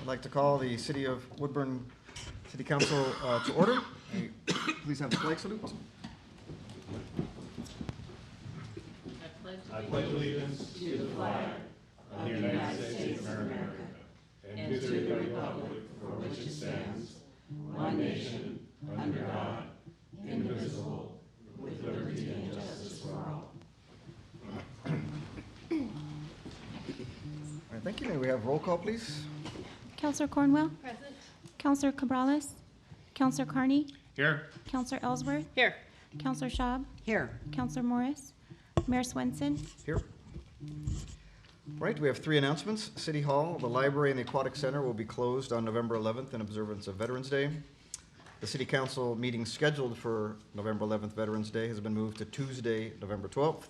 I'd like to call the City of Woodburn City Council to order. Please have the flag salute. I pledge allegiance to the flag of the United States of America and to the republic for which it stands, one nation, under God, indivisible, with liberty and justice for all. All right, thank you. May we have roll call, please? Councillor Cornwell. Present. Councillor Cabrales. Councillor Carney. Here. Councillor Ellsworth. Here. Councillor Schaub. Here. Councillor Morris. Mayor Swenson. Here. Right, we have three announcements. City Hall, the library, and the Aquatic Center will be closed on November 11th in observance of Veterans Day. The City Council meeting scheduled for November 11th, Veterans Day, has been moved to Tuesday, November 12th.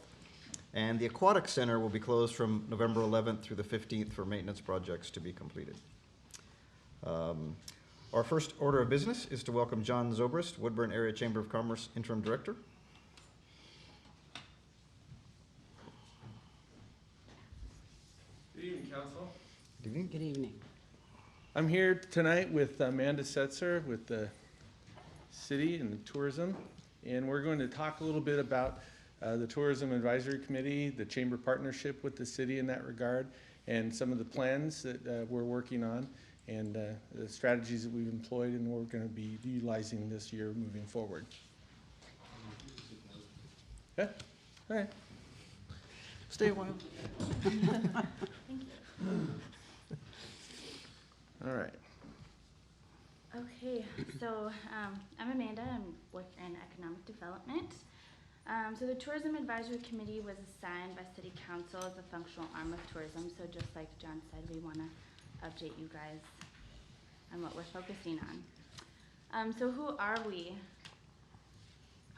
And the Aquatic Center will be closed from November 11th through the 15th for maintenance projects to be completed. Our first order of business is to welcome John Zobrist, Woodburn Area Chamber of Commerce Interim Director. Good evening, Council. Good evening. Good evening. I'm here tonight with Amanda Setzer with the city and the tourism, and we're going to talk a little bit about the Tourism Advisory Committee, the Chamber partnership with the city in that regard, and some of the plans that we're working on, and the strategies that we've employed and we're going to be utilizing this year moving forward. Yeah? All right. Stay a while. All right. Okay, so I'm Amanda. I'm with in economic development. So the Tourism Advisory Committee was assigned by City Council as a functional arm of tourism. So just like John said, we want to update you guys on what we're focusing on. So who are we?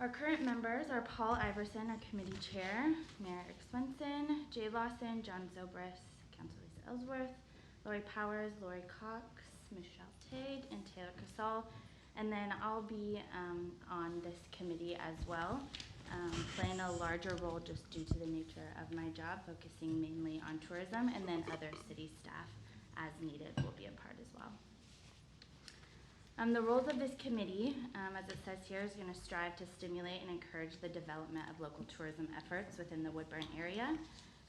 Our current members are Paul Iverson, our committee chair, Mayor Eric Swenson, Jay Lawson, John Zobrist, Councilor Lisa Ellsworth, Lori Powers, Lori Cox, Michelle Tate, and Taylor Casal. And then I'll be on this committee as well, playing a larger role just due to the nature of my job, focusing mainly on tourism, and then other city staff as needed will be a part as well. The roles of this committee, as it says here, is going to strive to stimulate and encourage the development of local tourism efforts within the Woodburn area,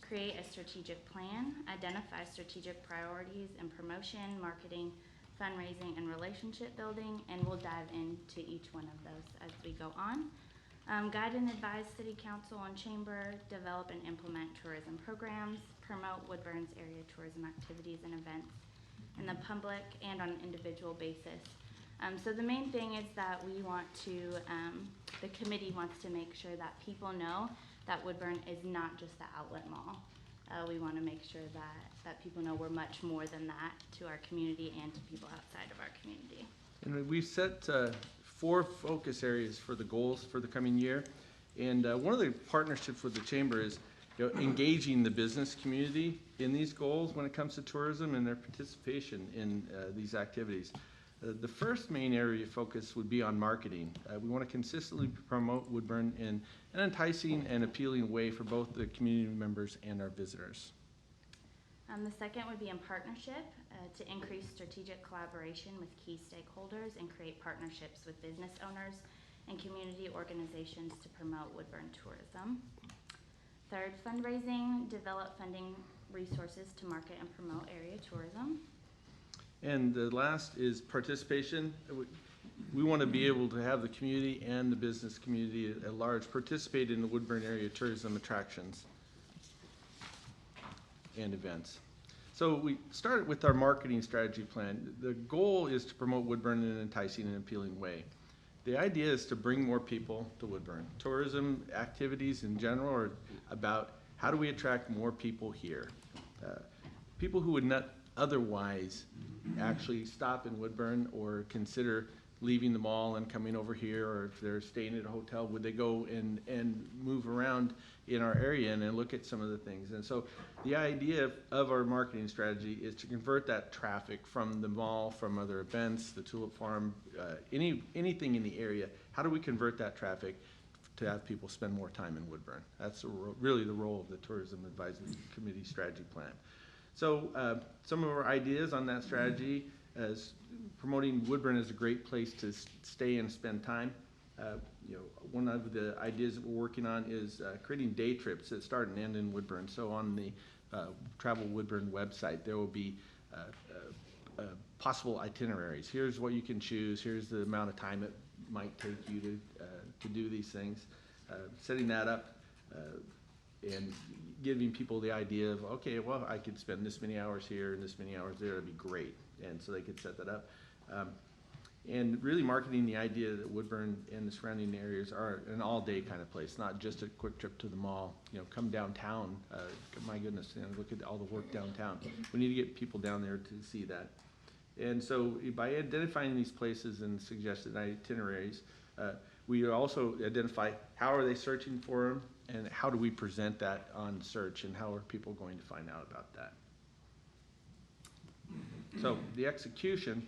create a strategic plan, identify strategic priorities in promotion, marketing, fundraising, and relationship building, and we'll dive into each one of those as we go on. Guide and advise City Council and Chamber, develop and implement tourism programs, promote Woodburn's area tourism activities and events in the public and on an individual basis. So the main thing is that we want to, the committee wants to make sure that people know that Woodburn is not just the outlet mall. We want to make sure that people know we're much more than that to our community and to people outside of our community. And we've set 4 focus areas for the goals for the coming year. And one of the partnerships with the Chamber is engaging the business community in these goals when it comes to tourism and their participation in these activities. The first main area of focus would be on marketing. We want to consistently promote Woodburn in an enticing and appealing way for both the community members and our visitors. The second would be in partnership to increase strategic collaboration with key stakeholders and create partnerships with business owners and community organizations to promote Woodburn tourism. Third, fundraising, develop funding resources to market and promote area tourism. And the last is participation. We want to be able to have the community and the business community at large participate in the Woodburn area tourism attractions and events. So we started with our marketing strategy plan. The goal is to promote Woodburn in an enticing and appealing way. The idea is to bring more people to Woodburn. Tourism activities in general are about how do we attract more people here. People who would not otherwise actually stop in Woodburn or consider leaving the mall and coming over here, or if they're staying at a hotel, would they go and move around in our area and then look at some of the things. And so the idea of our marketing strategy is to convert that traffic from the mall, from other events, the Tulip Farm, anything in the area. How do we convert that traffic to have people spend more time in Woodburn? That's really the role of the Tourism Advisory Committee strategy plan. So some of our ideas on that strategy is promoting Woodburn as a great place to stay and spend time. One of the ideas that we're working on is creating day trips that start and end in Woodburn. So on the Travel Woodburn website, there will be possible itineraries. Here's what you can choose. Here's the amount of time it might take you to do these things. Setting that up and giving people the idea of, okay, well, I could spend this many hours here and this many hours there. It'd be great. And so they could set that up. And really marketing the idea that Woodburn and the surrounding areas are an all-day kind of place, not just a quick trip to the mall. Come downtown. My goodness, look at all the work downtown. We need to get people down there to see that. And so by identifying these places and suggested itineraries, we also identify how are they searching for them and how do we present that on search and how are people going to find out about that. So the execution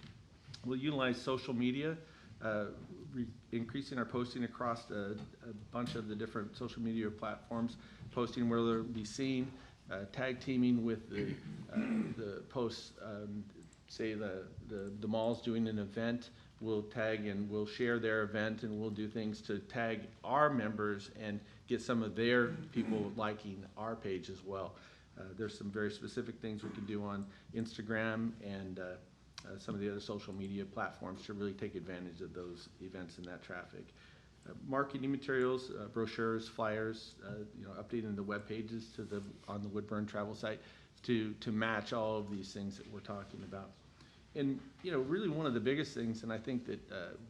will utilize social media, increasing our posting across a bunch of the different social media platforms, posting where they'll be seen, tag teaming with the posts. Say the mall's doing an event, we'll tag and we'll share their event and we'll do things to tag our members and get some of their people liking our page as well. There's some very specific things we can do on Instagram and some of the other social media platforms to really take advantage of those events and that traffic. Marketing materials, brochures, flyers, updating the web pages on the Woodburn travel site to match all of these things that we're talking about. And really one of the biggest things, and I think that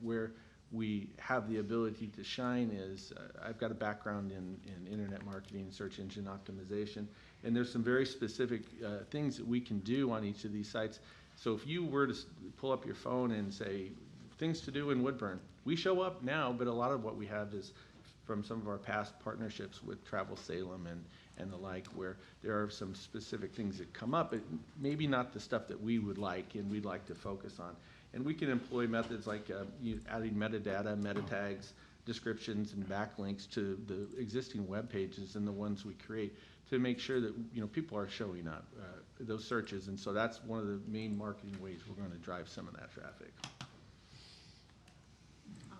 where we have the ability to shine is, I've got a background in internet marketing and search engine optimization, and there's some very specific things that we can do on each of these sites. So if you were to pull up your phone and say, things to do in Woodburn, we show up now, but a lot of what we have is from some of our past partnerships with Travel Salem and the like, where there are some specific things that come up, but maybe not the stuff that we would like and we'd like to focus on. And we can employ methods like adding metadata, meta tags, descriptions, and backlinks to the existing web pages and the ones we create to make sure that people are showing up, those searches. And so that's one of the main marketing ways we're going to drive some of that traffic.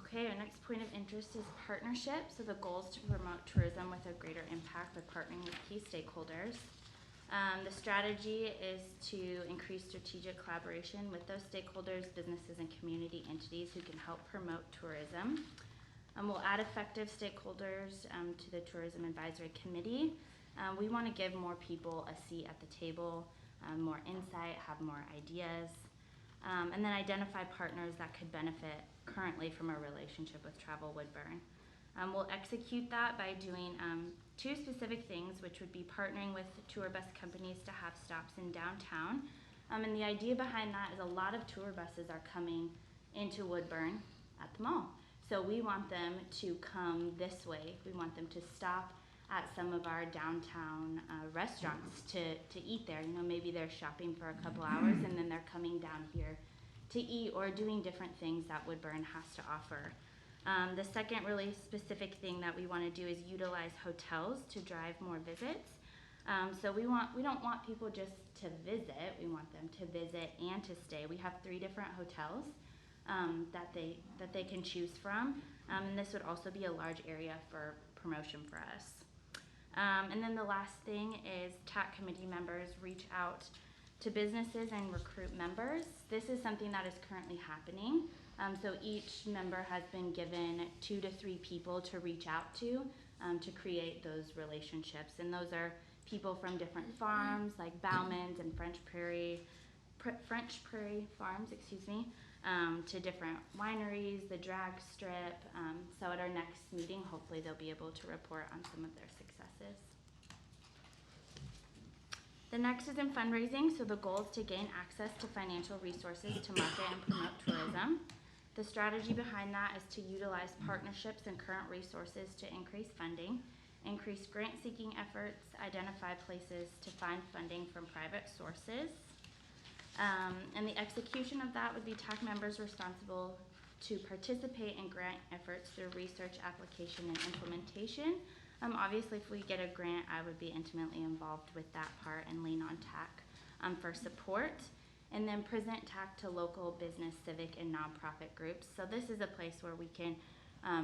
Okay, our next point of interest is partnership. So the goal is to promote tourism with a greater impact by partnering with key stakeholders. The strategy is to increase strategic collaboration with those stakeholders, businesses, and community entities who can help promote tourism. We'll add effective stakeholders to the Tourism Advisory Committee. We want to give more people a seat at the table, more insight, have more ideas, and then identify partners that could benefit currently from our relationship with Travel Woodburn. We'll execute that by doing two specific things, which would be partnering with tour bus companies to have stops in downtown. And the idea behind that is a lot of tour buses are coming into Woodburn at the mall. So we want them to come this way. We want them to stop at some of our downtown restaurants to eat there. Maybe they're shopping for a couple hours and then they're coming down here to eat or doing different things that Woodburn has to offer. The second really specific thing that we want to do is utilize hotels to drive more visits. So we don't want people just to visit. We want them to visit and to stay. We have 3 different hotels that they can choose from, and this would also be a large area for promotion for us. And then the last thing is TAC committee members reach out to businesses and recruit members. This is something that is currently happening. So each member has been given 2 to 3 people to reach out to create those relationships. And those are people from different farms like Bauman's and French Prairie Farms, to different wineries, the drag strip. So at our next meeting, hopefully they'll be able to report on some of their successes. The next is in fundraising. So the goal is to gain access to financial resources to market and promote tourism. The strategy behind that is to utilize partnerships and current resources to increase funding, increase grant-seeking efforts, identify places to find funding from private sources. And the execution of that would be TAC members responsible to participate in grant efforts through research, application, and implementation. Obviously, if we get a grant, I would be intimately involved with that part and lean on TAC for support. And then present TAC to local business, civic, and nonprofit groups. So this is a place where we can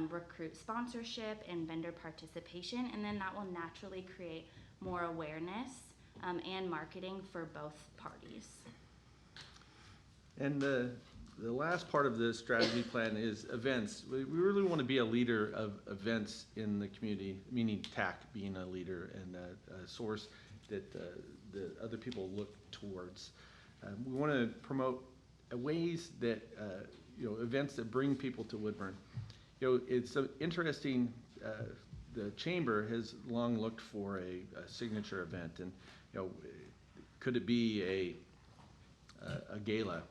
recruit sponsorship and vendor participation, and then that will naturally create more awareness and marketing for both parties. And the last part of the strategy plan is events. We really want to be a leader of events in the community, meaning TAC being a leader and a source that the other people look towards. We want to promote ways that, events that bring people to Woodburn. It's interesting, the chamber has long looked for a signature event, and, could it be a gala,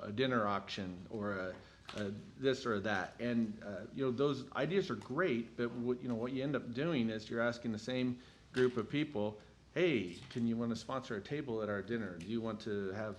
a dinner auction, or a this or that? And, those ideas are great, but what you end up doing is you're asking the same group of people, hey, can you want to sponsor a table at our dinner? Do you want to have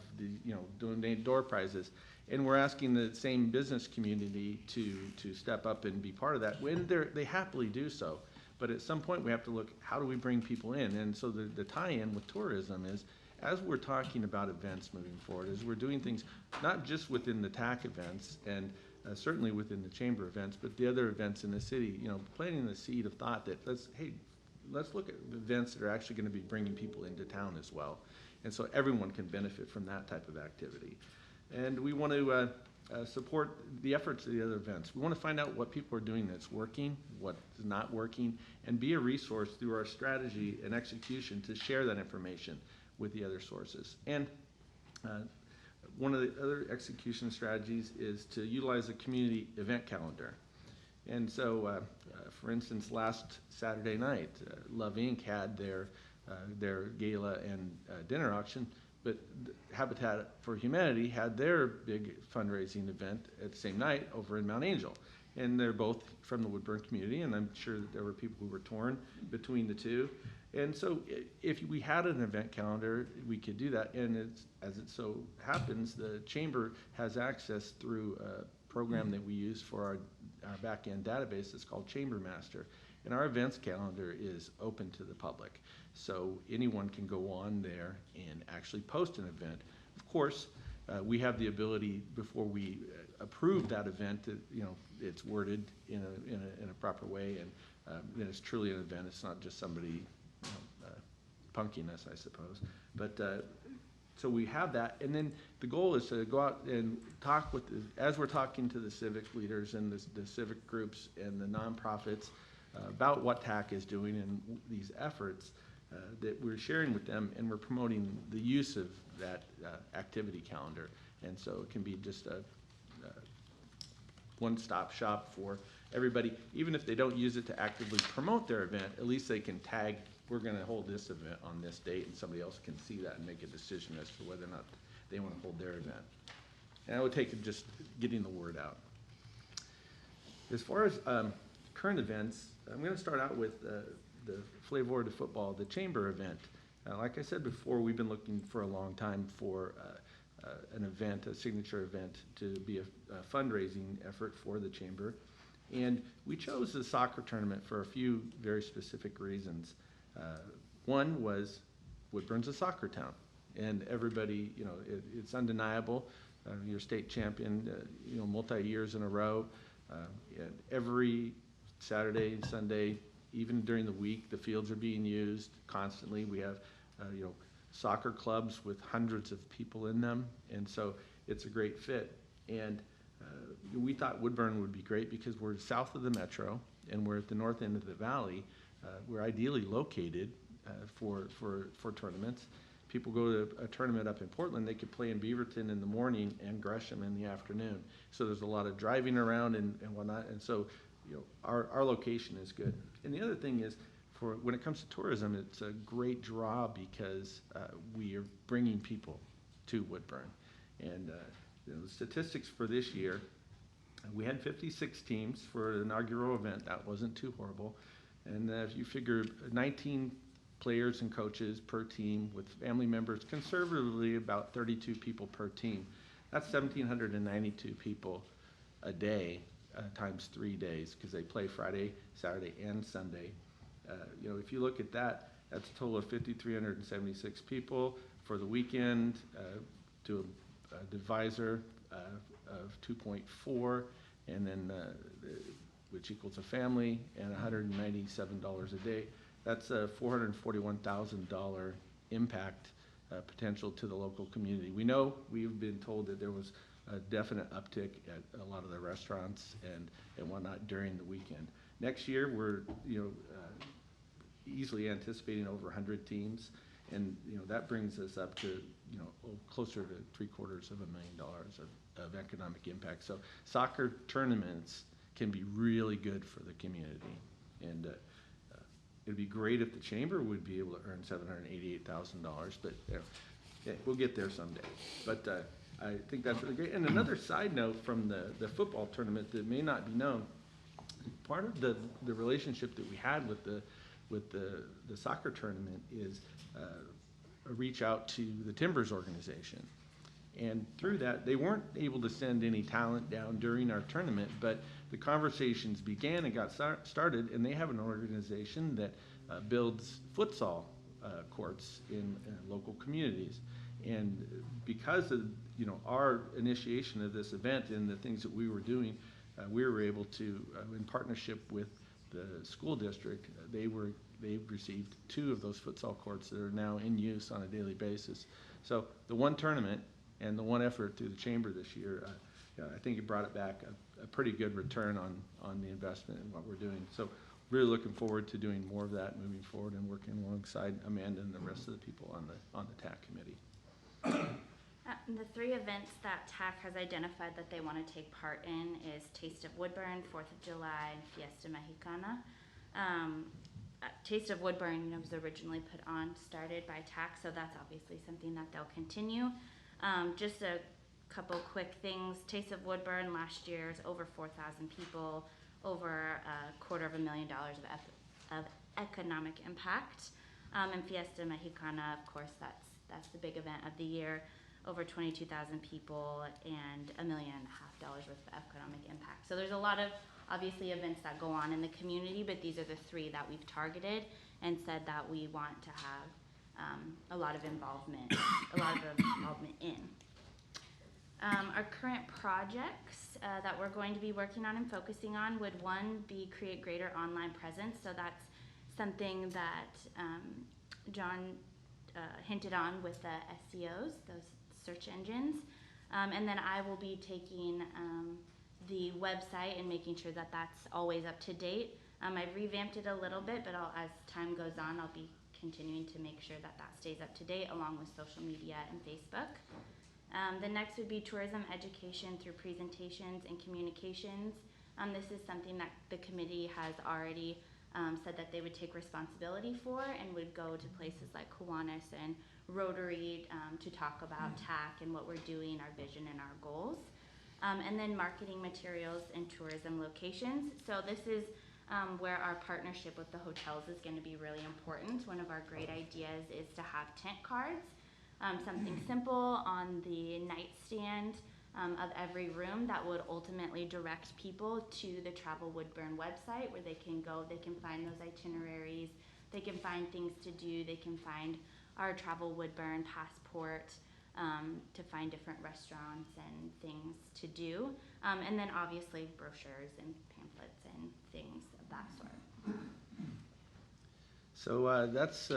donate door prizes? And we're asking the same business community to step up and be part of that when they happily do so. But at some point we have to look, how do we bring people in? And so the tie-in with tourism is, as we're talking about events moving forward, as we're doing things not just within the TAC events and certainly within the chamber events, but the other events in the city, planting the seed of thought that let's look at events that are actually going to be bringing people into town as well. And so everyone can benefit from that type of activity. And we want to support the efforts of the other events. We want to find out what people are doing that's working, what is not working, and be a resource through our strategy and execution to share that information with the other sources. And one of the other execution strategies is to utilize a community event calendar. And so, for instance, last Saturday night, Love Inc. had their gala and dinner auction, but Habitat for Humanity had their big fundraising event at the same night over in Mount Angel. And they're both from the Woodburn community, and I'm sure that there were people who were torn between the two. And so if we had an event calendar, we could do that. And as it so happens, the chamber has access through a program that we use for our back-end database. It's called Chamber Master. And our events calendar is open to the public. So anyone can go on there and actually post an event. Of course, we have the ability, before we approve that event, that it's worded in a proper way, and then it's truly an event. It's not just somebody punking us, I suppose. But so we have that, and then the goal is to go out and talk with, as we're talking to the civic leaders and the civic groups and the nonprofits about what TAC is doing and these efforts, that we're sharing with them, and we're promoting the use of that activity calendar. And so it can be just a one-stop shop for everybody. Even if they don't use it to actively promote their event, at least they can tag, we're going to hold this event on this date, and somebody else can see that and make a decision as to whether or not they want to hold their event. And it would take just getting the word out. As far as current events, I'm going to start out with the Flavor de Football, the chamber event. Like I said before, we've been looking for a long time for an event, a signature event, to be a fundraising effort for the chamber. And we chose the soccer tournament for a few very specific reasons. One was Woodburn's a soccer town, and everybody, it's undeniable. You're state champion, multi-years in a row. And every Saturday and Sunday, even during the week, the fields are being used constantly. We have, soccer clubs with hundreds of people in them, and so it's a great fit. And we thought Woodburn would be great because we're south of the metro and we're at the north end of the valley. We're ideally located for tournaments. People go to a tournament up in Portland, they could play in Beaverton in the morning and Gresham in the afternoon. So there's a lot of driving around and whatnot, and so our location is good. And the other thing is, when it comes to tourism, it's a great draw because we are bringing people to Woodburn. And the statistics for this year, we had 56 teams for an inaugural event. That wasn't too horrible. And if you figure 19 players and coaches per team with family members, conservatively about 32 people per team, that's 1,792 people a day times 3 days, because they play Friday, Saturday, and Sunday. If you look at that, that's a total of 5,376 people. For the weekend, to a divisor of 2.4, and then which equals a family, and $197 a day. That's a $441,000 impact potential to the local community. We know, we've been told that there was a definite uptick at a lot of the restaurants and whatnot during the weekend. Next year, we're easily anticipating over 100 teams, and that brings us up to closer to $750,000 of economic impact. So soccer tournaments can be really good for the community, and it'd be great if the chamber would be able to earn $788,000, but yeah, we'll get there someday. But I think that's really great. And another side note from the football tournament that may not be known, part of the relationship that we had with the soccer tournament is a reach out to the Timbers organization. And through that, they weren't able to send any talent down during our tournament, but the conversations began and got started, and they have an organization that builds futsal courts in local communities. And because of our initiation of this event and the things that we were doing, we were able to, in partnership with the school district, they've received 2 of those futsal courts that are now in use on a daily basis. So the one tournament and the one effort through the chamber this year, I think it brought it back a pretty good return on the investment in what we're doing. So really looking forward to doing more of that moving forward and working alongside Amanda and the rest of the people on the TAC committee. The 3 events that TAC has identified that they want to take part in is Taste of Woodburn, 4th of July, and Fiesta Mexicana. Taste of Woodburn was originally started by TAC, so that's obviously something that they'll continue. Just a couple quick things. Taste of Woodburn last year is over 4,000 people, over $250,000 of economic impact. And Fiesta Mexicana, of course, that's the big event of the year. Over 22,000 people and $1.5 million worth of economic impact. So there's a lot of obviously events that go on in the community, but these are the 3 that we've targeted and said that we want to have a lot of involvement in. Our current projects that we're going to be working on and focusing on would, one, be create greater online presence. So that's something that John hinted on with the SEOs, those search engines. And then I will be taking the website and making sure that that's always up to date. I've revamped it a little bit, but as time goes on, I'll be continuing to make sure that stays up to date along with social media and Facebook. The next would be tourism education through presentations and communications. This is something that the committee has already said that they would take responsibility for and would go to places like Kiwanis and Rotary to talk about TAC and what we're doing, our vision and our goals. And then marketing materials and tourism locations. So this is where our partnership with the hotels is going to be really important. One of our great ideas is to have tent cards, something simple on the nightstand of every room that would ultimately direct people to the Travel Woodburn website where they can go, they can find those itineraries, they can find things to do, they can find our Travel Woodburn passport to find different restaurants and things to do. And then obviously brochures and pamphlets and things of that sort. So that's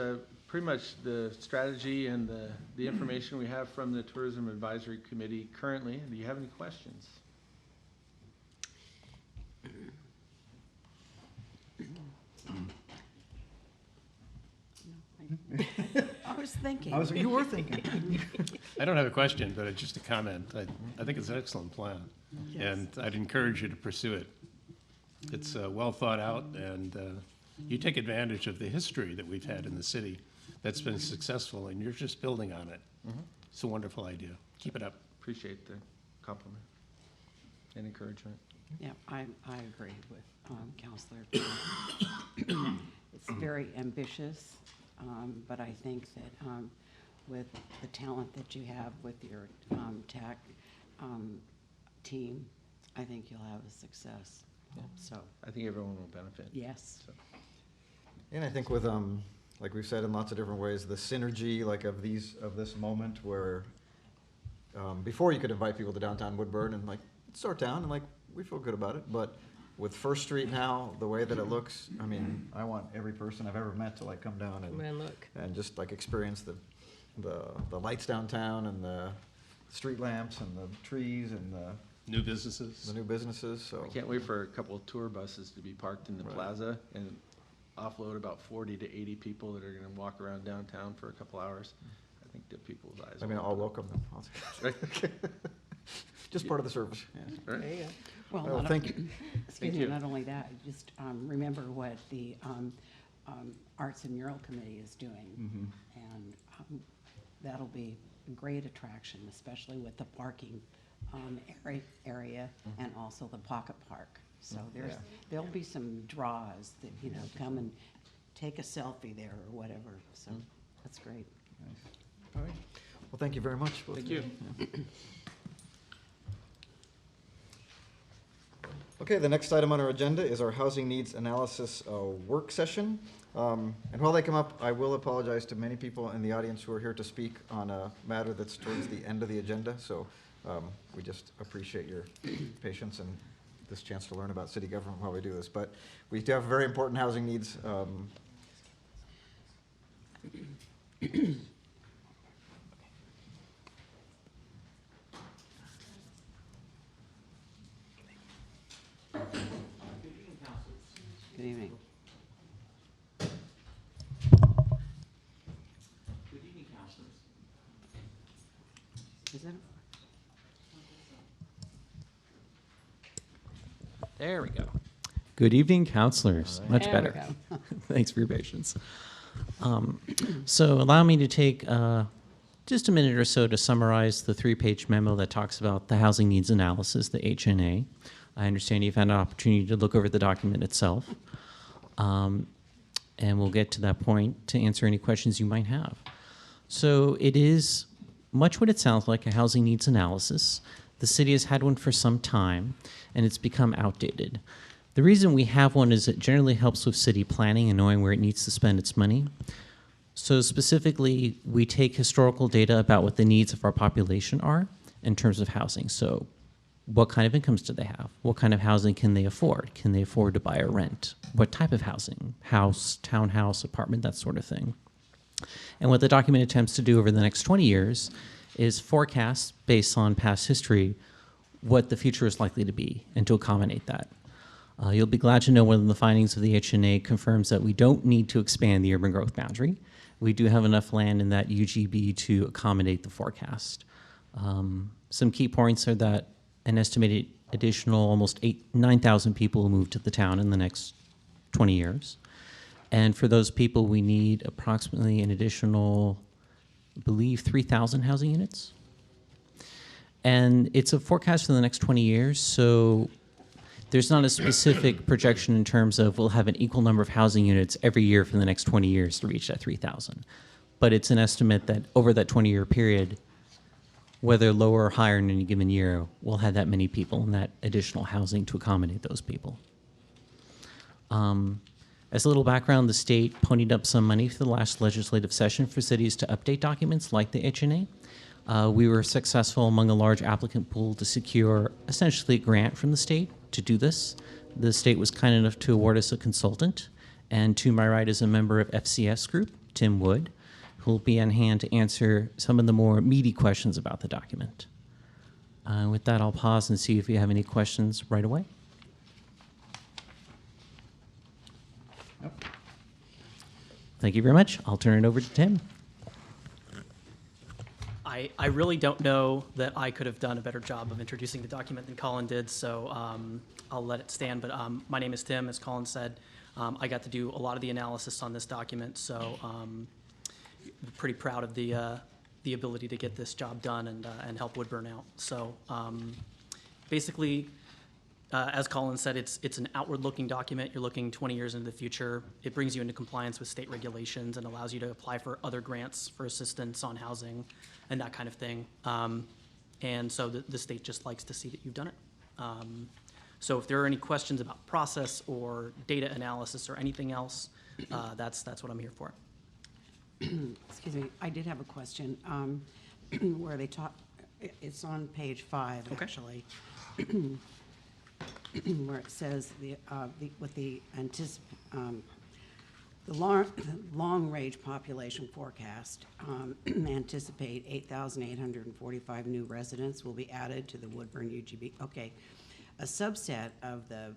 pretty much the strategy and the information we have from the Tourism Advisory Committee currently. Do you have any questions? I was thinking. You were thinking. I don't have a question, but just a comment. I think it's an excellent plan, Yes. and I'd encourage you to pursue it. It's well thought out, and you take advantage of the history that we've had in the city that's been successful, and you're just building on it. It's a wonderful idea. Keep it up. Appreciate the compliment and encouragement. Yeah, I agree with Counselor. It's very ambitious, but I think that with the talent that you have with your TAC team, I think you'll have a success. Yeah. So, I think everyone will benefit. yes. So, And I think with like we've said in lots of different ways, the synergy like of this moment where before you could invite people to downtown Woodburn and like, it's our town and like, we feel good about it. But with First Street now, the way that it looks, I mean, I want every person I've ever met to like come down and just like experience the lights downtown and the street lamps and the trees and the New businesses. new businesses, so. I can't wait for a couple of tour buses to be parked in the Right. plaza and offload about 40 to 80 people that are gonna walk around downtown for a couple hours. I think the people's eyes. I mean, will I'll open up. welcome them. Just part of the service, yeah. Right? Well, Well, not thank you. excuse me, you. not only that, just remember what the Arts and Mural Committee is doing. Mhm. And that'll be a great attraction, especially with the parking area and also the pocket park. So Yeah. there'll be some draws that, you know, come and take a selfie there or whatever. So that's great. Nice. All right. Well, thank you very much. both Thank of you. Yeah. Okay, the next item on our agenda is our housing needs analysis work session. And while they come up, I will apologize to many people in the audience who are here to speak on a matter that's towards the end of the agenda. So we just appreciate your patience and this chance to learn about city government while we do this. But we do have very important housing needs. Good evening. Good evening, councilors. Is that? There we go. Good evening, councilors. Much There we better. go. Thanks for your patience. So allow me to take just a minute or so to summarize the 3-page memo that talks about the housing needs analysis, the HNA. I understand you've had an opportunity to look over the document itself. And we'll get to that point to answer any questions you might have. So it is much what it sounds like, a housing needs analysis. The city has had one for some time, and it's become outdated. The reason we have one is it generally helps with city planning and knowing where it needs to spend its money. So specifically, we take historical data about what the needs of our population are in terms of housing. So what kind of incomes do they have? What kind of housing can they afford? Can they afford to buy or rent? What type of housing? House, townhouse, apartment, that sort of thing. And what the document attempts to do over the next 20 years is forecast, based on past history, what the future is likely to be and to accommodate that. You'll be glad to know one of the findings of the HNA confirms that we don't need to expand the urban growth boundary. We do have enough land in that UGB to accommodate the forecast. Some key points are that an estimated additional almost 9,000 people will move to the town in the next 20 years. And for those people, we need approximately an additional, I believe, 3,000 housing units. And it's a forecast for the next 20 years, so there's not a specific projection in terms of we'll have an equal number of housing units every year for the next 20 years to reach that 3,000. But it's an estimate that over that 20-year period, whether lower or higher in any given year, we'll have that many people in that additional housing to accommodate those people. As a little background, the state ponied up some money for the last legislative session for cities to update documents like the HNA. We were successful among a large applicant pool to secure essentially a grant from the state to do this. The state was kind enough to award us a consultant, and to my right is a member of FCS Group, Tim Wood, who will be on hand to answer some of the more meaty questions about the document. With that, I'll pause and see if you have any questions right away. Thank you very much. I'll turn it over to Tim. I really don't know that I could have done a better job of introducing the document than Colin did, so I'll let it stand. But my name is Tim, as Colin said. I got to do a lot of the analysis on this document, so I'm pretty proud of the ability to get this job done and help Woodburn out. So basically, as Colin said, it's an outward-looking document. You're looking 20 years into the future. It brings you into compliance with state regulations and allows you to apply for other grants for assistance on housing and that kind of thing. And so the state just likes to see that you've done it. So if there are any questions about process or data analysis or anything else, that's what I'm here for. excuse me, I did have a question, where they talk, it's on page 5, Okay. actually. Where it says with the long-range population forecast, anticipate 8,845 new residents will be added to the Woodburn UGB. Okay, a subset of the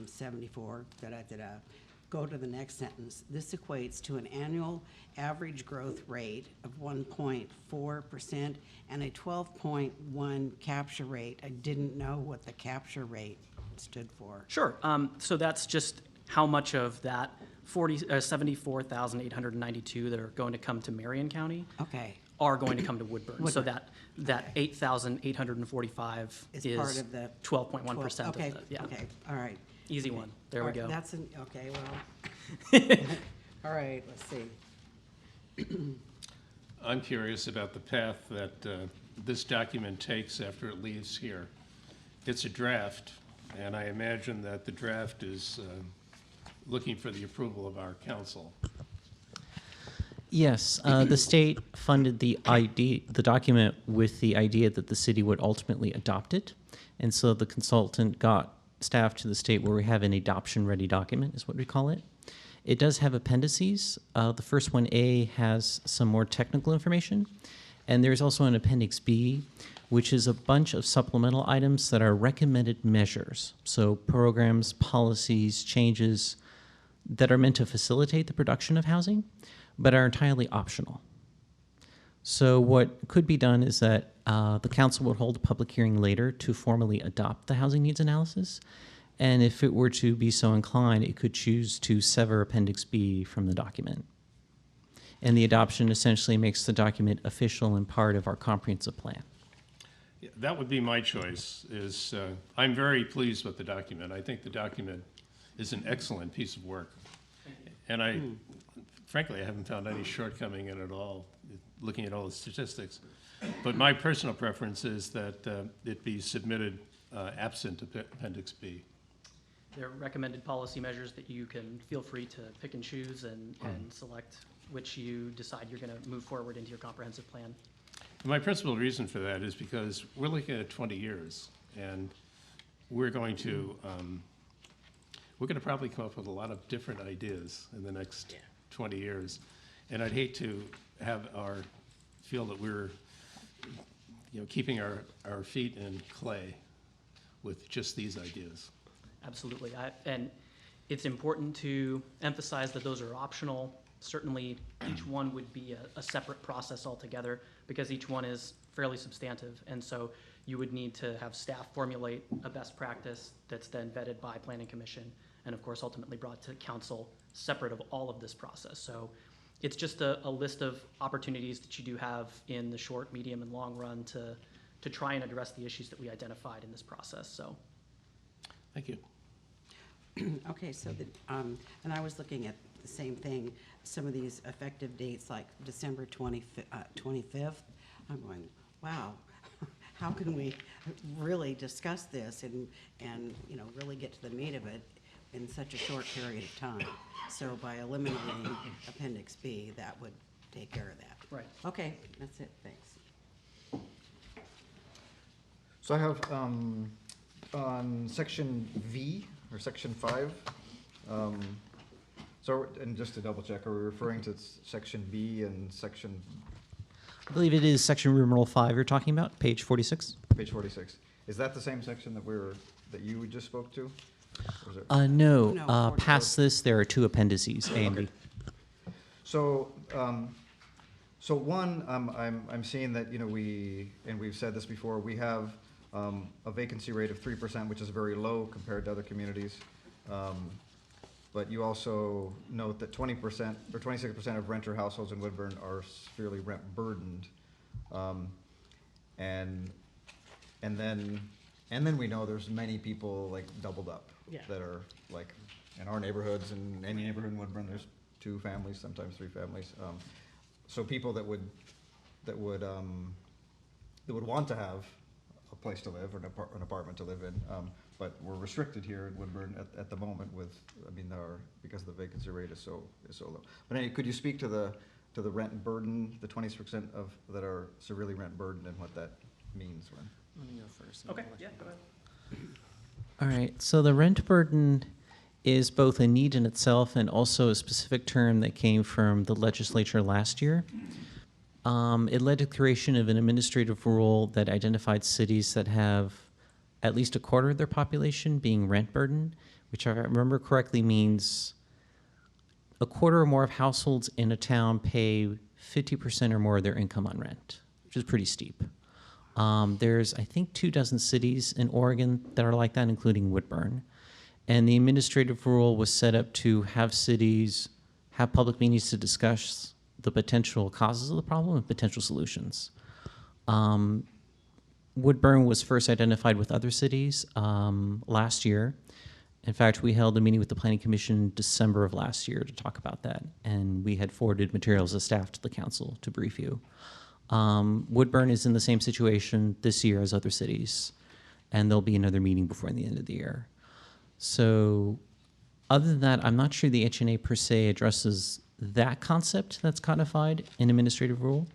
74, da-da-da-da, go to the next sentence. This equates to an annual average growth rate of 1.4% and a 12.1 capture rate. I didn't know what the capture rate stood for. Sure. So that's just how much of that 74,892 that are going to come to Marion County Okay, are going to come to Woodburn. So Woodburn. that 8,845 is is part of the 12.1% of okay, the, yeah. okay, all right. Easy one. There All we right, go. That's an, okay, well. All right, let's see. I'm curious about the path that this document takes after it leaves here. It's a draft, and I imagine that the draft is looking for the approval of our council. Yes, the state funded the document with the idea that the city would ultimately adopt it. And so the consultant got staff to the state where we have an adoption-ready document, is what we call it. It does have appendices. The first one, A, has some more technical information. And there's also an Appendix B, which is a bunch of supplemental items that are recommended measures. So programs, policies, changes that are meant to facilitate the production of housing, but are entirely optional. So what could be done is that the council would hold a public hearing later to formally adopt the housing needs analysis. And if it were to be so inclined, it could choose to sever Appendix B from the document. And the adoption essentially makes the document official and part of our comprehensive plan. Yeah, that would be my choice. I'm very pleased with the document. I think the document is an excellent piece of work. And frankly, I haven't found any shortcoming in it at all, looking at all the statistics. But my personal preference is that it be submitted absent Appendix B. There are recommended policy measures that you can feel free to pick and choose and select which you decide you're going to move forward into your comprehensive plan. My principal reason for that is because we're looking at 20 years, and we're going to probably come up with a lot of different ideas in the next 20 years. And I'd hate to feel that we're keeping our feet in clay with just these ideas. Absolutely. And it's important to emphasize that those are optional. Certainly, each one would be a separate process altogether because each one is fairly substantive. And so you would need to have staff formulate a best practice that's then vetted by Planning Commission and, of course, ultimately brought to council separate of all of this process. So it's just a list of opportunities that you do have in the short, medium, and long run to try and address the issues that we identified in this process. So. Thank you. Okay, so and I was looking at the same thing, some of these effective dates like December 25th. I'm going, wow, how can we really discuss this and really get to the meat of it in such a short period of time? So by eliminating Appendix B, that would take care of that. Right. Okay, that's it, thanks. So I have, on section V, or section 5, and just to double check, are we referring to section B and section, I believe it is section numeral 5 you're talking about, page 46. page 46? Is that the same section that you just spoke to? Or is it- No, No, past this, there are two appendices, A and B. So, one, I'm seeing that, we've said this before, we have a vacancy rate of 3%, which is very low compared to other communities. But you also note that 20% or 26% of renter households in Woodburn are severely rent burdened. And then we know there's many people like doubled up that are like in our neighborhoods, and any neighborhood in Woodburn, there's 2 families, sometimes 3 families. So people that would want to have a place to live or an apartment to live in, but we're restricted here in Woodburn at the moment because the vacancy rate is so low. But anyway, could you speak to to the rent burden, the 20% of, that are severely rent burdened and what that means, Len. Let me go first. Okay, yeah, go ahead. All right, so the rent burden is both a need in itself and also a specific term that came from the legislature last year. It led to the creation of an administrative rule that identified cities that have at least a quarter of their population being rent burden, which, if I remember correctly, means a quarter or more of households in a town pay 50% or more of their income on rent, which is pretty steep. There's, I think, 24 cities in Oregon that are like that, including Woodburn. And the administrative rule was set up to have cities have public meetings to discuss the potential causes of the problem and potential solutions. Woodburn was first identified with other cities last year. In fact, we held a meeting with the Planning Commission in December of last year to talk about that, and we had forwarded materials as staff to the council to brief you. Woodburn is in the same situation this year as other cities, and there'll be another meeting before the end of the year. So other than that, I'm not sure the HNA per se addresses that concept that's codified in administrative rule,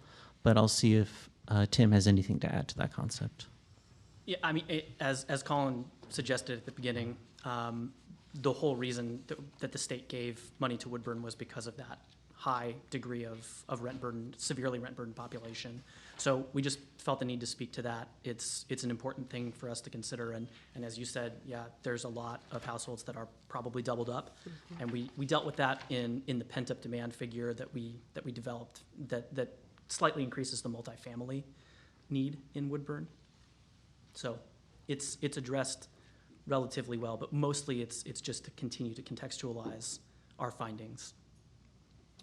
but I'll see if Tim has anything to add to that concept. Yeah, I mean, as Colin suggested at the beginning, the whole reason that the state gave money to Woodburn was because of that high degree of rent burden, severely rent burdened population. So we just felt the need to speak to that. It's an important thing for us to consider. And as you said, yeah, there's a lot of households that are probably doubled up. Mm-hmm. And we dealt with that in the pent up demand figure that we developed that slightly increases the multifamily need in Woodburn. So it's addressed relatively well, but mostly it's just to continue to contextualize our findings.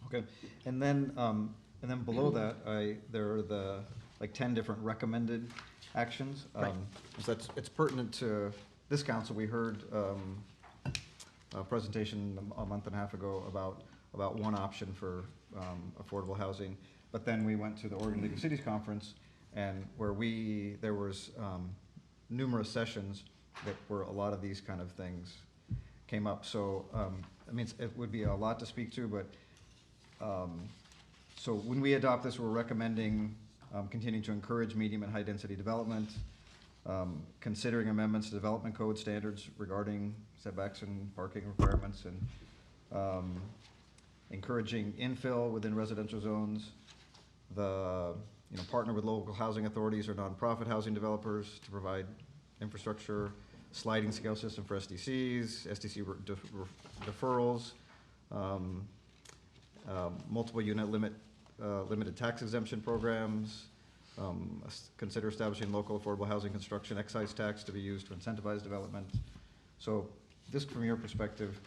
Okay, and then below that, there are the, like, 10 different recommended actions. Right. So it's pertinent to this council. We heard a presentation a month and a half ago about one option for affordable housing. But then we went to the Oregon League of Cities Conference, and where there was numerous sessions where a lot of these kind of things came up. So, I mean, it would be a lot to speak to, but so when we adopt this, we're recommending continuing to encourage medium and high density development, considering amendments to development code standards regarding setbacks and parking requirements, and encouraging infill within residential zones, partner with local housing authorities or nonprofit housing developers to provide infrastructure, sliding scale system for SDCs, SDC deferrals, multiple unit limited tax exemption programs, consider establishing local affordable housing construction excise tax to be used to incentivize development. So this, from your perspective,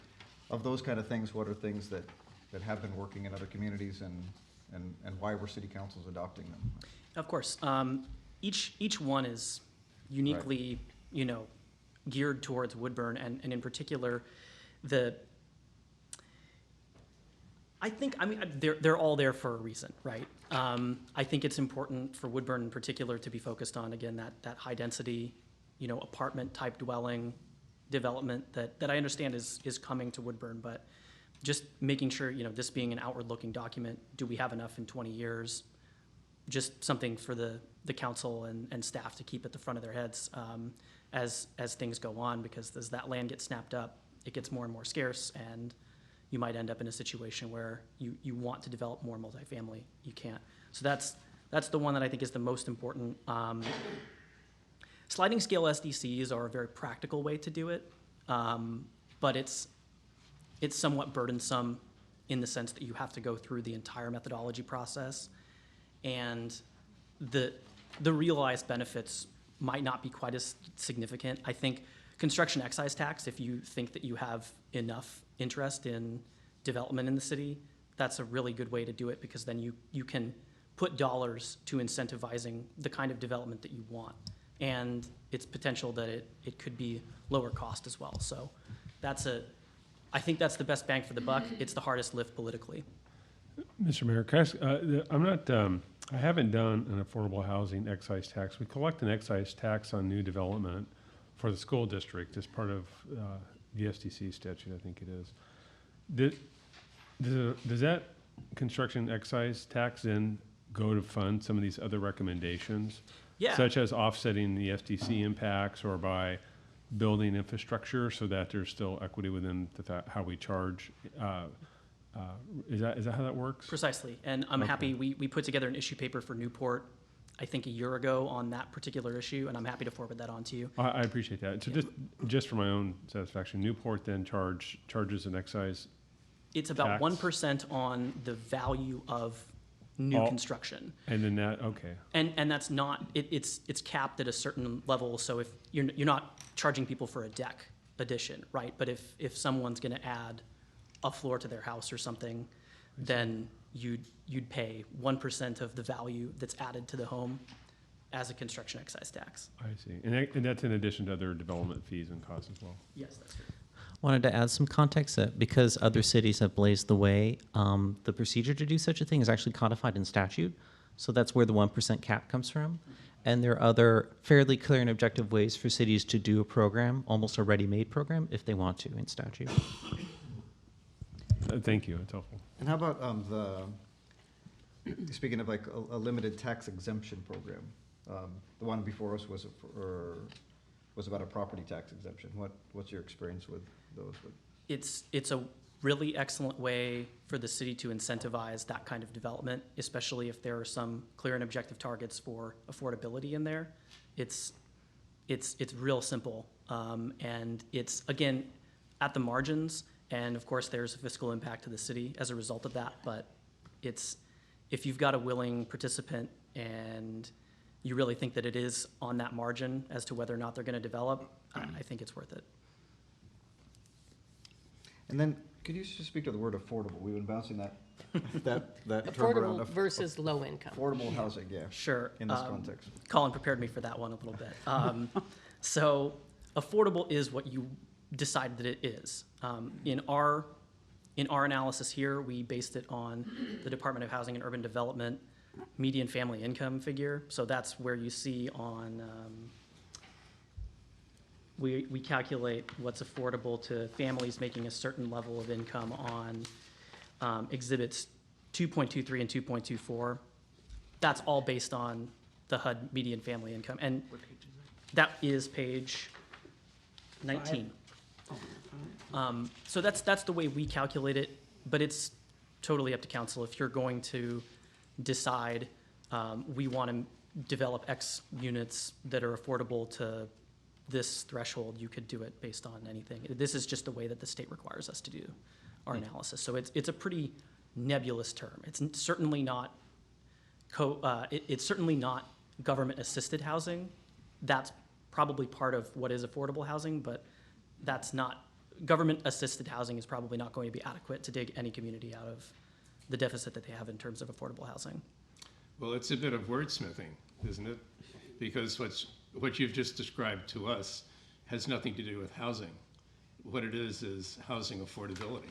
of those kind of things, what are things that have been working in other communities, and why were city councils adopting them? Of course, each one is uniquely, geared towards Woodburn, and in particular, they're all there for a reason, right? I think it's important for Woodburn in particular to be focused on, again, that high density, apartment type dwelling development that I understand is coming to Woodburn, but just making sure, this being an outward looking document, do we have enough in 20 years? Just something for the council and staff to keep at the front of their heads as things go on, because as that land gets snapped up, it gets more and more scarce, and you might end up in a situation where you want to develop more multifamily, you can't. So that's the one that I think is the most important. Sliding scale SDCs are a very practical way to do it, but it's somewhat burdensome in the sense that you have to go through the entire methodology process, and the realized benefits might not be quite as significant. I think construction excise tax, if you think that you have enough interest in development in the city, that's a really good way to do it, because then you can put dollars to incentivizing the kind of development that you want. And it's potential that it could be lower cost as well. So I think that's the best bang for the buck. It's the hardest lift politically. Mr. Mayor, can I ask, I haven't done an affordable housing excise tax. We collect an excise tax on new development for the school district as part of the SDC statute, I think it is. Does that construction excise tax then go to fund some of these other recommendations? Yeah. Such as offsetting the FTC impacts or by building infrastructure so that there's still equity within how we charge? Is that how that works? Precisely, and I'm Okay. happy, we put together an issue paper for Newport, I think a year ago on that particular issue, and I'm happy to forward that on to you. I appreciate that. So just for my own satisfaction, Newport then charges an excise. It's about Tax? 1% on the value of new Oh. construction. And then that, okay. And that's not, it's capped at a certain level, so if, you're not charging people for a deck addition, right? But if someone's gonna add a floor to their house or something, then you'd pay 1% of the value that's added to the home as a construction excise tax. I see. And that's in addition to other development fees and costs as well? Yes, that's true. Wanted to add some context that because other cities have blazed the way, the procedure to do such a thing is actually codified in statute. So that's where the 1% cap comes from. And there are other fairly clear and objective ways for cities to do a program, almost a ready-made program, if they want to in statute. Thank you, it's helpful. And how about speaking of like a limited tax exemption program? The one before us was about a property tax exemption. What's your experience with those? It's a really excellent way for the city to incentivize that kind of development, especially if there are some clear and objective targets for affordability in there. It's real simple, and it's, again, at the margins, and of course there's a fiscal impact to the city as a result of that, but if you've got a willing participant and you really think that it is on that margin as to whether or not they're gonna develop, I think it's worth it. And then, could you just speak to the word affordable? We've been bouncing that term around. Affordable versus low income. Affordable housing, yeah. Sure. In this context. Colin prepared me for that one a little bit. So affordable is what you decide that it is. In our analysis here, we based it on the Department of Housing and Urban Development median family income figure. So that's where you see on, we calculate what's affordable to families making a certain level of income on exhibits 2.23 and 2.24. That's all based on the HUD median family income. And that is page 19. So that's the way we calculate it, but it's totally up to council. If you're going to decide we want to develop X units that are affordable to this threshold, you could do it based on anything. This is just the way that the state requires us to do our analysis. So it's a pretty nebulous term. It's certainly not it's certainly not government-assisted housing. That's probably part of what is affordable housing, but that's not, government-assisted housing is probably not going to be adequate to dig any community out of the deficit that they have in terms of affordable housing. Well, it's a bit of wordsmithing, isn't it? Because what you've just described to us has nothing to do with housing. What it is housing affordability,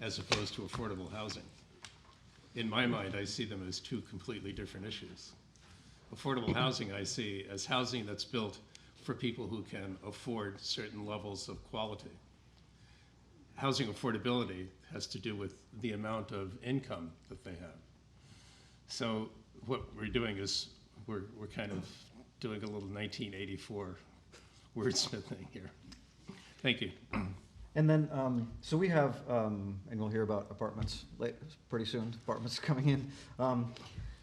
as opposed to affordable housing. In my mind, I see them as two completely different issues. Affordable housing I see as housing that's built for people who can afford certain levels of quality. Housing affordability has to do with the amount of income that they have. So what we're doing is we're kind of doing a little 1984 wordsmithing here. Thank you. And then, so we have, and we'll hear about apartments pretty soon, apartments coming in.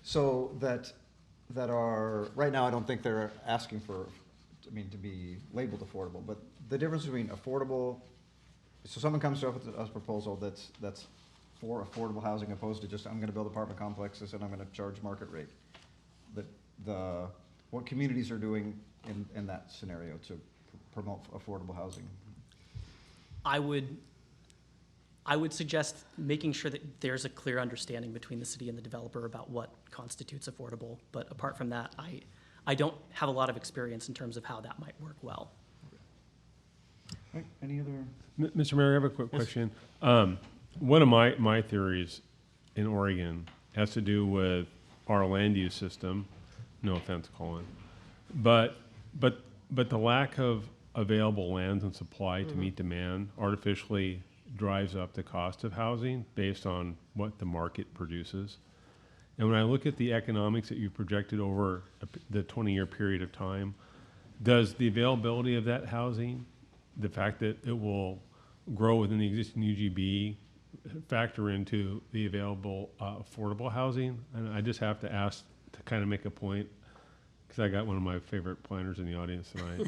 So that are, right now I don't think they're asking for, to be labeled affordable, but the difference between affordable, so someone comes to us with a proposal that's for affordable housing opposed to just, I'm gonna build apartment complexes and I'm gonna charge market rate. What communities are doing in that scenario to promote affordable housing? I would suggest making sure that there's a clear understanding between the city and the developer about what constitutes affordable. But apart from that, I don't have a lot of experience in terms of how that might work well. Right, any other? Mr. Mayor, I have a quick question. One of my theories in Oregon has to do with our land use system. No offense, Colin, but the lack of available lands and supply to meet demand artificially drives up the cost of housing based on what the market produces. And when I look at the economics that you projected over the 20-year period of time, does the availability of that housing, the fact that it will grow within the existing UGB, factor into the available affordable housing? And I just have to ask to kind of make a point, because I got one of my favorite planners in the audience tonight,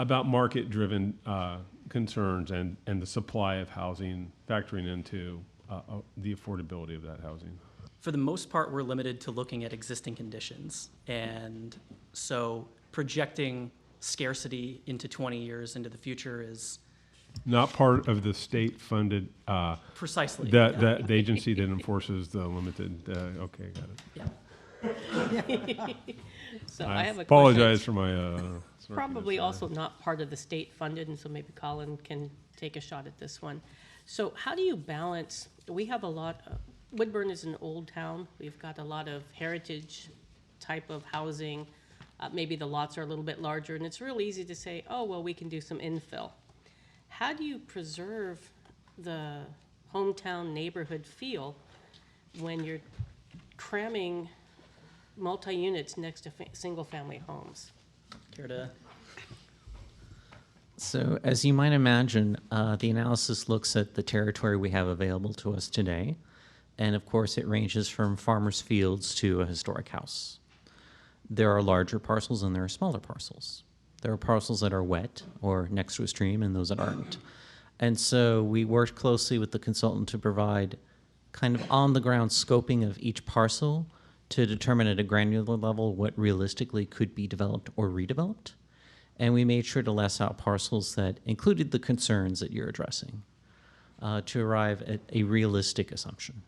about market-driven concerns and the supply of housing factoring into the affordability of that housing. For the most part, we're limited to looking at existing conditions. And so projecting scarcity into 20 years into the future is Not part of the state-funded, precisely. the agency that enforces the limited, okay, got it. Yeah. So I have a Apologize question. for my, Probably snarkiness also not part of the state funded, and so maybe Colin can take a shot at this one. So how do you balance, we have a lot, Woodburn is an old town. We've got a lot of heritage type of housing. Maybe the lots are a little bit larger, and it's real easy to say, oh, well, we can do some infill. How do you preserve the hometown neighborhood feel when you're cramming multi-units next to single-family homes? Care to? So as you might imagine, the analysis looks at the territory we have available to us today. And of course, it ranges from farmers' fields to a historic house. There are larger parcels and there are smaller parcels. There are parcels that are wet or next to a stream and those that aren't. And so we worked closely with the consultant to provide kind of on-the-ground scoping of each parcel to determine at a granular level what realistically could be developed or redeveloped. And we made sure to less out parcels that included the concerns that you're addressing to arrive at a realistic assumption.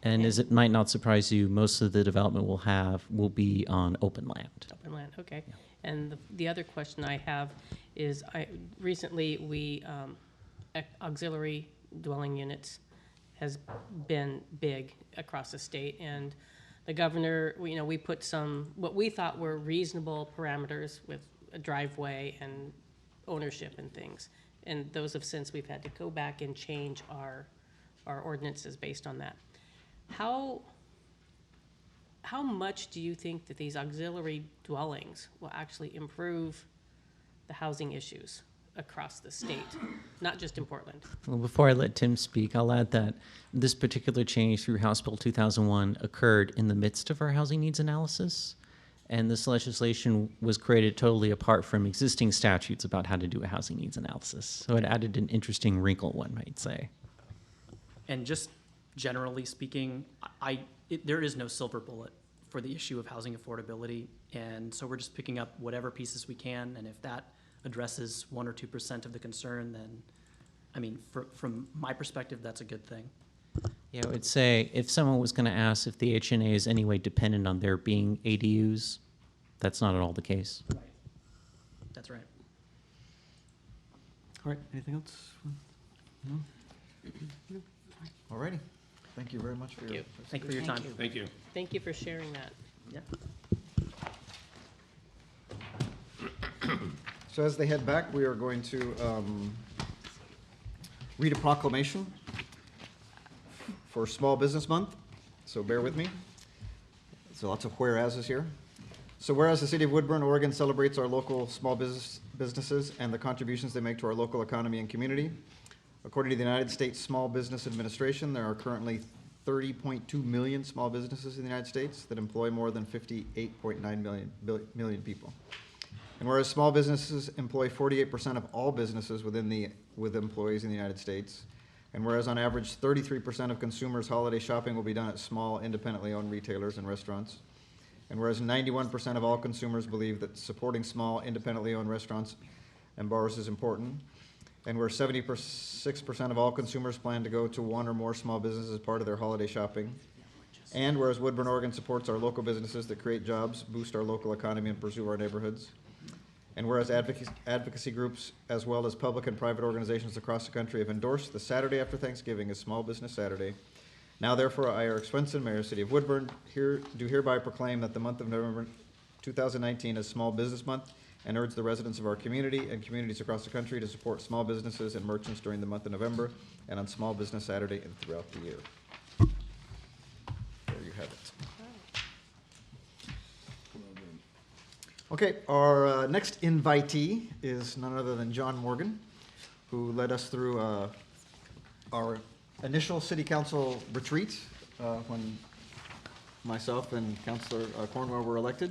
And as it might not surprise you, most of the development will be on open land. Open land, okay. And the other question I have is, recently auxiliary dwelling units has been big across the state, and the governor, we put some, what we thought were reasonable parameters with a driveway and ownership and things. And those have since, we've had to go back and change our ordinances based on that. How much do you think that these auxiliary dwellings will actually improve the housing issues across the state, not just in Portland? Well, before I let Tim speak, I'll add that this particular change through House Bill 2001 occurred in the midst of our housing needs analysis. And this legislation was created totally apart from existing statutes about how to do a housing needs analysis. So it added an interesting wrinkle, one might say. And just generally speaking, there is no silver bullet for the issue of housing affordability. And so we're just picking up whatever pieces we can. And if that addresses 1 or 2% of the concern, then, I mean, from my perspective, that's a good thing. Yeah, I would say if someone was going to ask if the HNA is any way dependent on there being ADUs, that's not at all the case. Right. That's right. All right, anything else? No? All righty. Thank you very much for your. Thank you for your time. Thank you. Thank you for sharing that. Yeah. So as they head back, we are going to read a proclamation for Small Business Month, so bear with me. So lots of whereases here. So whereas the City of Woodburn, Oregon celebrates our local small businesses and the contributions they make to our local economy and community. According to the United States Small Business Administration, there are currently 30.2 million small businesses in the United States that employ more than 58.9 million people. And whereas small businesses employ 48% of all businesses with employees in the United States, and whereas on average 33% of consumers' holiday shopping will be done at small, independently owned retailers and restaurants, and whereas 91% of all consumers believe that supporting small, independently owned restaurants and bars is important, and where 76% of all consumers plan to go to one or more small businesses as part of their holiday shopping, and whereas Woodburn, Oregon supports our local businesses that create jobs, boost our local economy, and pursue our neighborhoods, and whereas advocacy groups as well as public and private organizations across the country have endorsed the Saturday after Thanksgiving as Small Business Saturday, now therefore I, Eric Swenson, Mayor of the City of Woodburn, do hereby proclaim that the month of November 2019 as Small Business Month and urge the residents of our community and communities across the country to support small businesses and merchants during the month of November and on Small Business Saturday and throughout the year. There you have it. Okay, our next invitee is none other than John Morgan, who led us through our initial city council retreat when myself and Councilor Cornwell were elected.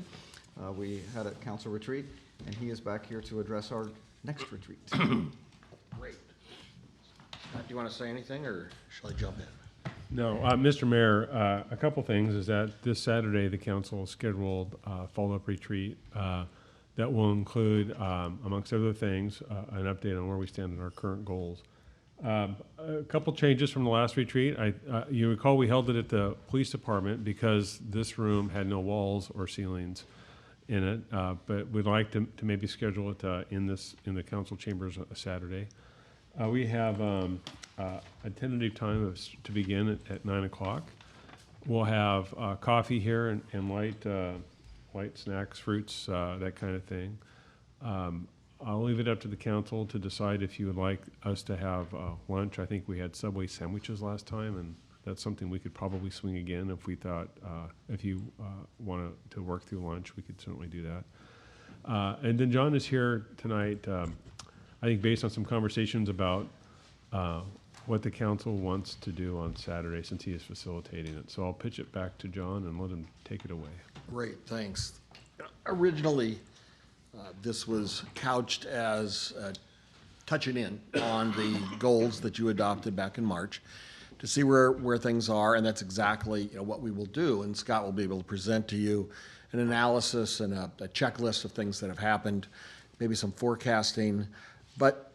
We had a council retreat, and he is back here to address our next retreat. Great. Do you want to say anything, or shall I jump in? No, Mr. Mayor, a couple things is that this Saturday, the council scheduled a follow-up retreat that will include, amongst other things, an update on where we stand in our current goals. A couple changes from the last retreat. You recall we held it at the police department because this room had no walls or ceilings in it, but we'd like to maybe schedule it in the council chambers Saturday. We have a tentative time to begin at 9 o'clock. We'll have coffee here and light snacks, fruits, that kind of thing. I'll leave it up to the council to decide if you would like us to have lunch. I think we had Subway sandwiches last time, and that's something we could probably swing again if we thought, if you wanted to work through lunch, we could certainly do that. And then John is here tonight, I think based on some conversations about what the council wants to do on Saturday, since he is facilitating it. So I'll pitch it back to John and let him take it away. Great, thanks. Originally, this was couched as touching in on the goals that you adopted back in March to see where things are, and that's exactly what we will do. And Scott will be able to present to you an analysis and a checklist of things that have happened, maybe some forecasting, but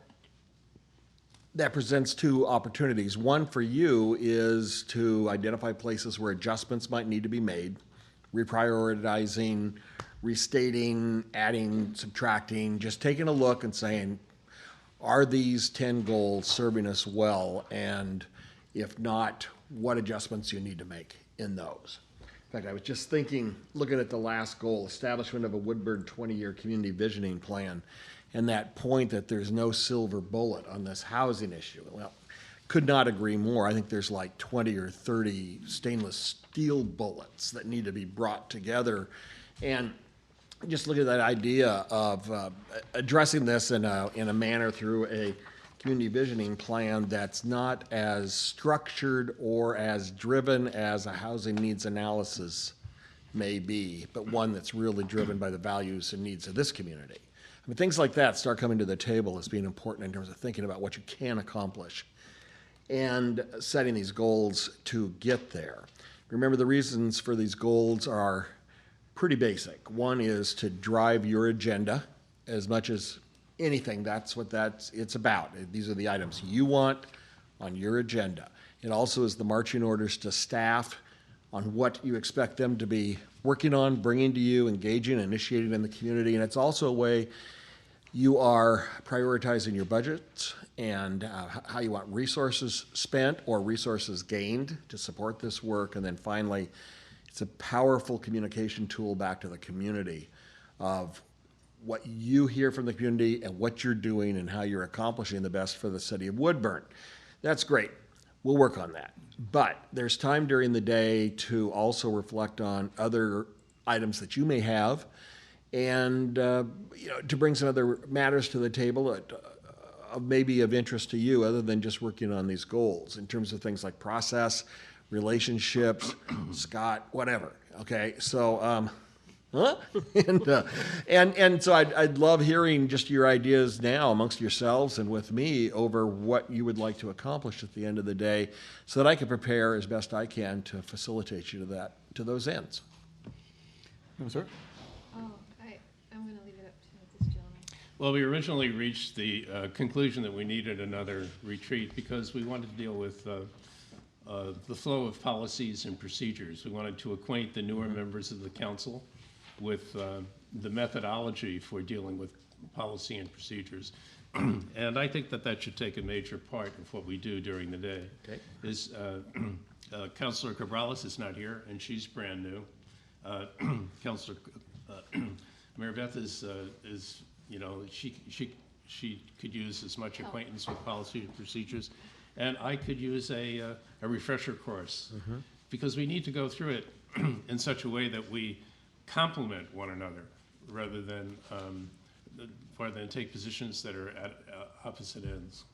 that presents two opportunities. One for you is to identify places where adjustments might need to be made, reprioritizing, restating, adding, subtracting, just taking a look and saying, are these 10 goals serving us well? And if not, what adjustments you need to make in those. In fact, I was just thinking, looking at the last goal, establishment of a Woodburn 20-year community visioning plan, and that point that there's no silver bullet on this housing issue. Well, could not agree more. I think there's like 20 or 30 stainless steel bullets that need to be brought together. And just look at that idea of addressing this in a manner through a community visioning plan that's not as structured or as driven as a housing needs analysis may be, but one that's really driven by the values and needs of this community. I mean, things like that start coming to the table as being important in terms of thinking about what you can accomplish and setting these goals to get there. Remember, the reasons for these goals are pretty basic. One is to drive your agenda as much as anything. That's what it's about. These are the items you want on your agenda. It also is the marching orders to staff on what you expect them to be working on, bringing to you, engaging, initiating in the community. And it's also a way you are prioritizing your budgets and how you want resources spent or resources gained to support this work. And then finally, it's a powerful communication tool back to the community of what you hear from the community and what you're doing and how you're accomplishing the best for the city of Woodburn. That's great. We'll work on that. But there's time during the day to also reflect on other items that you may have and to bring some other matters to the table that maybe of interest to you other than just working on these goals in terms of things like process, relationships, Scott, whatever. Okay, so and so I'd love hearing just your ideas now amongst yourselves and with me over what you would like to accomplish at the end of the day, so that I can prepare as best I can to facilitate you to those ends. Sir? Oh, I'm going to leave it up to this gentleman. Well, we originally reached the conclusion that we needed another retreat because we wanted to deal with the flow of policies and procedures. We wanted to acquaint the newer members of the council with the methodology for dealing with policy and procedures. And I think that should take a major part of what we do during the day. Okay. Is Councilor Cabrales is not here, and she's brand new. Councilor Mary Beth is, you know, she could use as much acquaintance with policy and procedures, and I could use a refresher course, because we need to go through it in such a way that we complement one another, rather than take positions that are at opposite ends.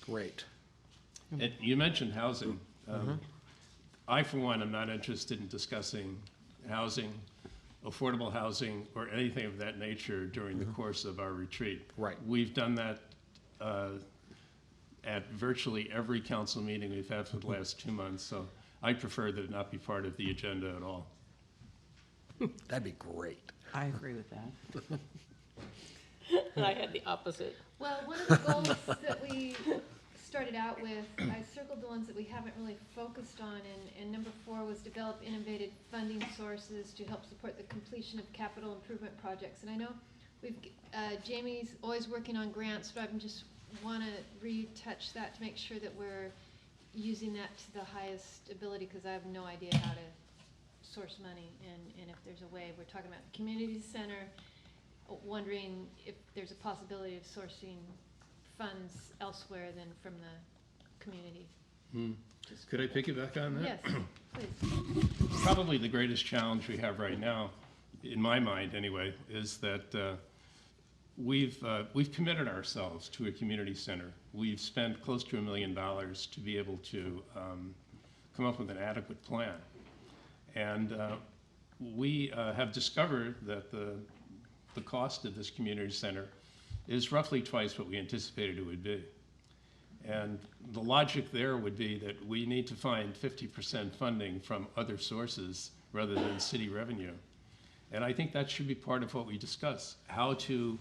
Great. And you mentioned housing. I, for one, am not interested in discussing housing, affordable housing, or anything of that nature during the course of our retreat. Right. We've done that at virtually every council meeting we've had for the last 2 months, so I prefer that it not be part of the agenda at all. That'd be great. I agree with that. I had the opposite. Well, one of the goals that we started out with, I circled the ones that we haven't really focused on, and number 4 was develop innovative funding sources to help support the completion of capital improvement projects. And I know Jamie's always working on grants, but I just want to retouch that to make sure that we're using that to the highest ability, because I have no idea how to source money, and if there's a way. We're talking about the community center, wondering if there's a possibility of sourcing funds elsewhere than from the community. Could I piggyback on that? Yes, please. Probably the greatest challenge we have right now, in my mind anyway, is that we've committed ourselves to a community center. We've spent close to $1 million to be able to come up with an adequate plan. And we have discovered that the cost of this community center is roughly twice what we anticipated it would be. And the logic there would be that we need to find 50% funding from other sources rather than city revenue. And I think that should be part of what we discuss, how to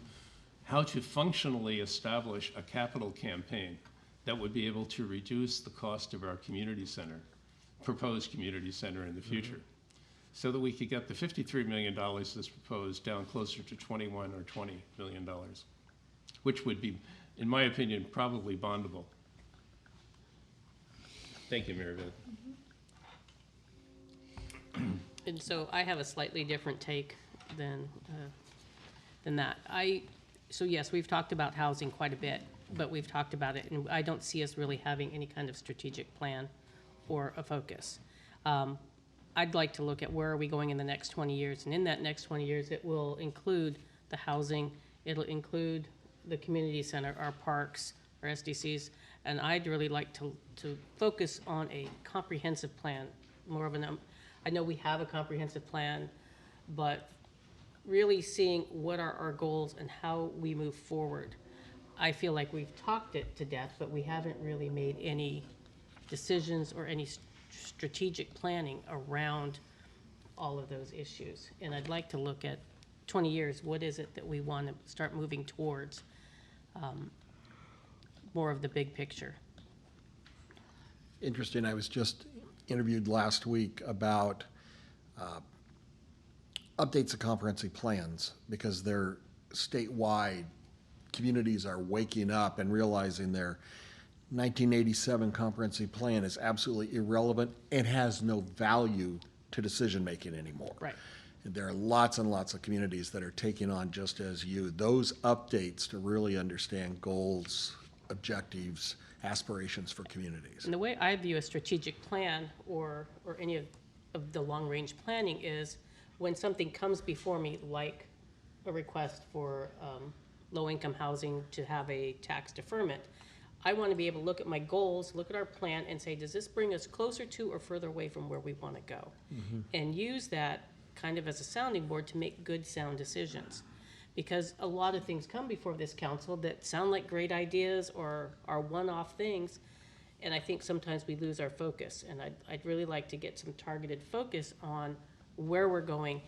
functionally establish a capital campaign that would be able to reduce the cost of our community center, proposed community center in the future, so that we could get the $53 million that's proposed down closer to $21 or $20 million, which would be, in my opinion, probably bondable. Thank you, Mary Beth. And so I have a slightly different take than that. So yes, we've talked about housing quite a bit, but we've talked about it, and I don't see us really having any kind of strategic plan or a focus. I'd like to look at where are we going in the next 20 years, and in that next 20 years, it will include the housing, it'll include the community center, our parks, our SDCs, and I'd really like to focus on a comprehensive plan, more of I know we have a comprehensive plan, but really seeing what are our goals and how we move forward. I feel like we've talked it to death, but we haven't really made any decisions or any strategic planning around all of those issues. And I'd like to look at 20 years, what is it that we want to start moving towards, more of the big picture. Interesting, I was just interviewed last week about updates of comprehensive plans, because they're statewide. Communities are waking up and realizing their 1987 comprehensive plan is absolutely irrelevant and has no value to decision-making anymore. Right. And there are lots and lots of communities that are taking on, just as you, those updates to really understand goals, objectives, aspirations for communities. And the way I view a strategic plan or any of the long-range planning is when something comes before me, like a request for low-income housing to have a tax deferment, I want to be able to look at my goals, look at our plan, and say, does this bring us closer to or further away from where we want to go? And use that kind of as a sounding board to make good, sound decisions. Because a lot of things come before this council that sound like great ideas or are one-off things, and I think sometimes we lose our focus. And I'd really like to get some targeted focus on where we're going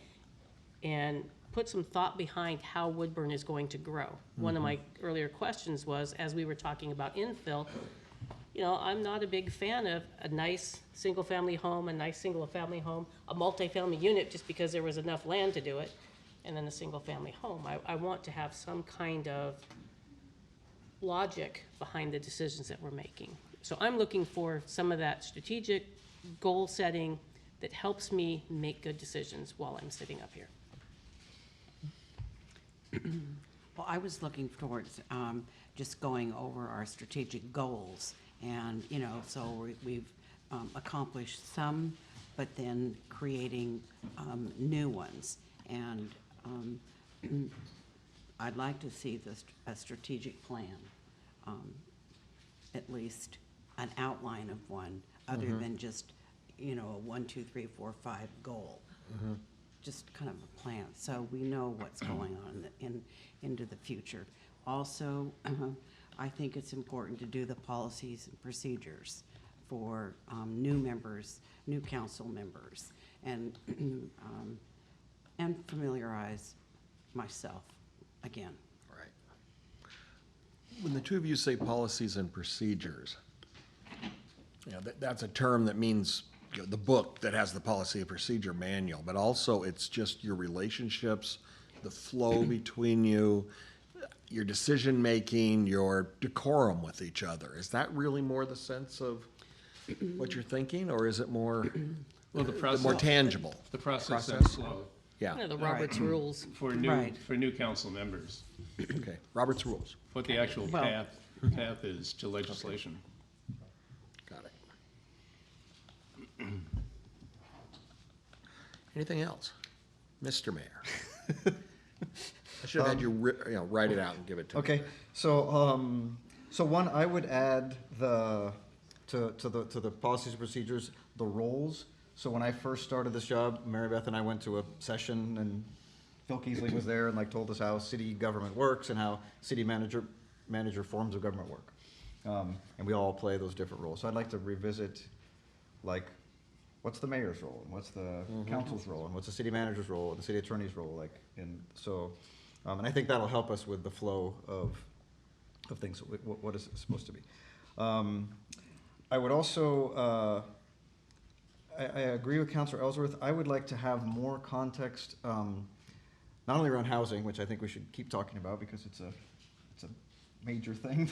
and put some thought behind how Woodburn is going to grow. One of my earlier questions was, as we were talking about infill, you know, I'm not a big fan of a nice single-family home, a multifamily unit just because there was enough land to do it, and then a single-family home. I want to have some kind of logic behind the decisions that we're making. So I'm looking for some of that strategic goal setting, that helps me make good decisions while I'm sitting up here. Well, I was looking towards just going over our strategic goals, and, you know, so we've accomplished some, but then creating new ones. And I'd like to see a strategic plan, at least an outline of one, other than just, you know, a 1, 2, 3, 4, 5 goal. Just kind of a plan, so we know what's going on into the future. Also, I think it's important to do the policies and procedures for new members, new council members, and familiarize myself again. Right. When the two of you say policies and procedures, you know, that's a term that means, you know, the book that has the policy and procedure manual, but also it's just your relationships, the flow between you, your decision-making, your decorum with each other. Is that really more the sense of what you're thinking, or is it more, Well, the process. more tangible? The process and Process? flow Yeah, You know, the Roberts rules. for Right. new council members, okay. Robert's rules. what the actual Well- path is to legislation. Got it. Anything else? Mr. Mayor? I should have had you, write it out and give it to me. Okay, so, so one, I would add to the policies and procedures, the roles. So when I first started this job, Mary Beth and I went to a session, and Phil Keesley was there and like told us how city government works and how city manager forms of government work. And we all play those different roles. So I'd like to revisit, like, what's the mayor's role, and what's the council's role, and what's the city manager's role, and the city attorney's role, like, and so, and I think that'll help us with the flow of things, what is it supposed to be. I would also, I agree with Councilor Ellsworth. I would like to have more context, not only around housing, which I think we should keep talking about because it's a major thing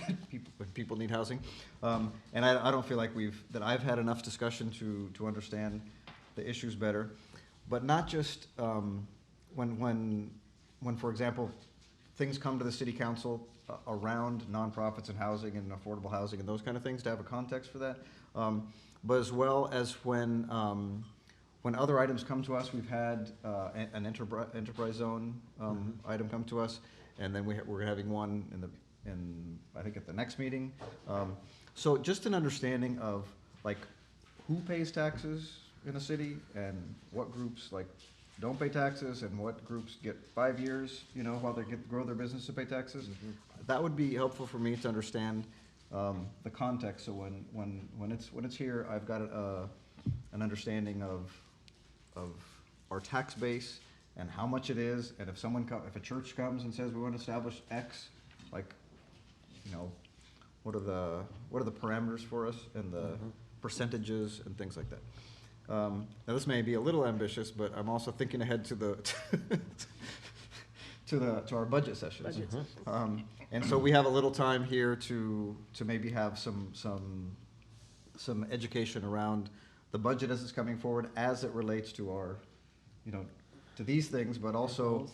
that people need housing. And I don't feel like that I've had enough discussion to understand the issues better. But not just when, for example, things come to the city council around nonprofits and housing and affordable housing and those kind of things, to have a context for that. But as well as when other items come to us, we've had an enterprise zone item come to us, and then we're having one I think at the next meeting. So just an understanding of like who pays taxes in a city and what groups like don't pay taxes and what groups get 5 years, you know, while they grow their business to pay taxes. That would be helpful for me to understand the context. So when it's here, I've got an understanding of our tax base and how much it is, and if a church comes and says we want to establish X, like, you know, what are the parameters for us and the percentages and things like that. Now this may be a little ambitious, but I'm also thinking ahead to our budget sessions. And so we have a little time here to maybe have some education around the budget as it's coming forward, as it relates to our, you know, to these things, but also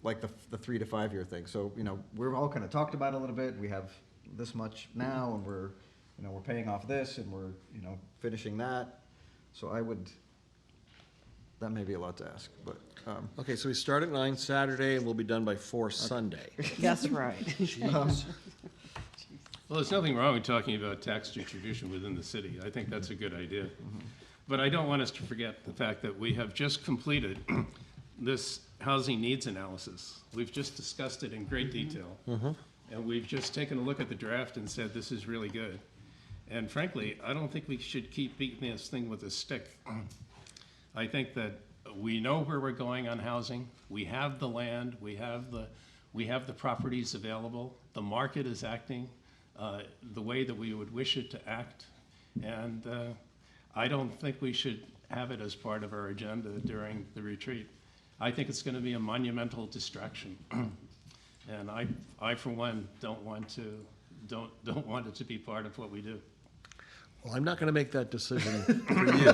like the 3 to 5 year thing. So, you know, we're all kind of talked about it a little bit. We have this much now, and we're paying off this, and we're, you know, finishing that. So that may be a lot to ask, but. Okay, so we start at 9 Saturday and we'll be done by 4 Sunday. That's right. Well, there's nothing wrong with talking about tax distribution within the city. I think that's a good idea. But I don't want us to forget the fact that we have just completed this housing needs analysis. We've just discussed it in great detail. And we've just taken a look at the draft and said, this is really good. And frankly, I don't think we should keep beating this thing with a stick. I think that we know where we're going on housing. We have the land, we have the properties available. The market is acting the way that we would wish it to act. And I don't think we should have it as part of our agenda during the retreat. I think it's going to be a monumental distraction. And I for one, don't want it to be part of what we do. Well, I'm not going to make that decision for you.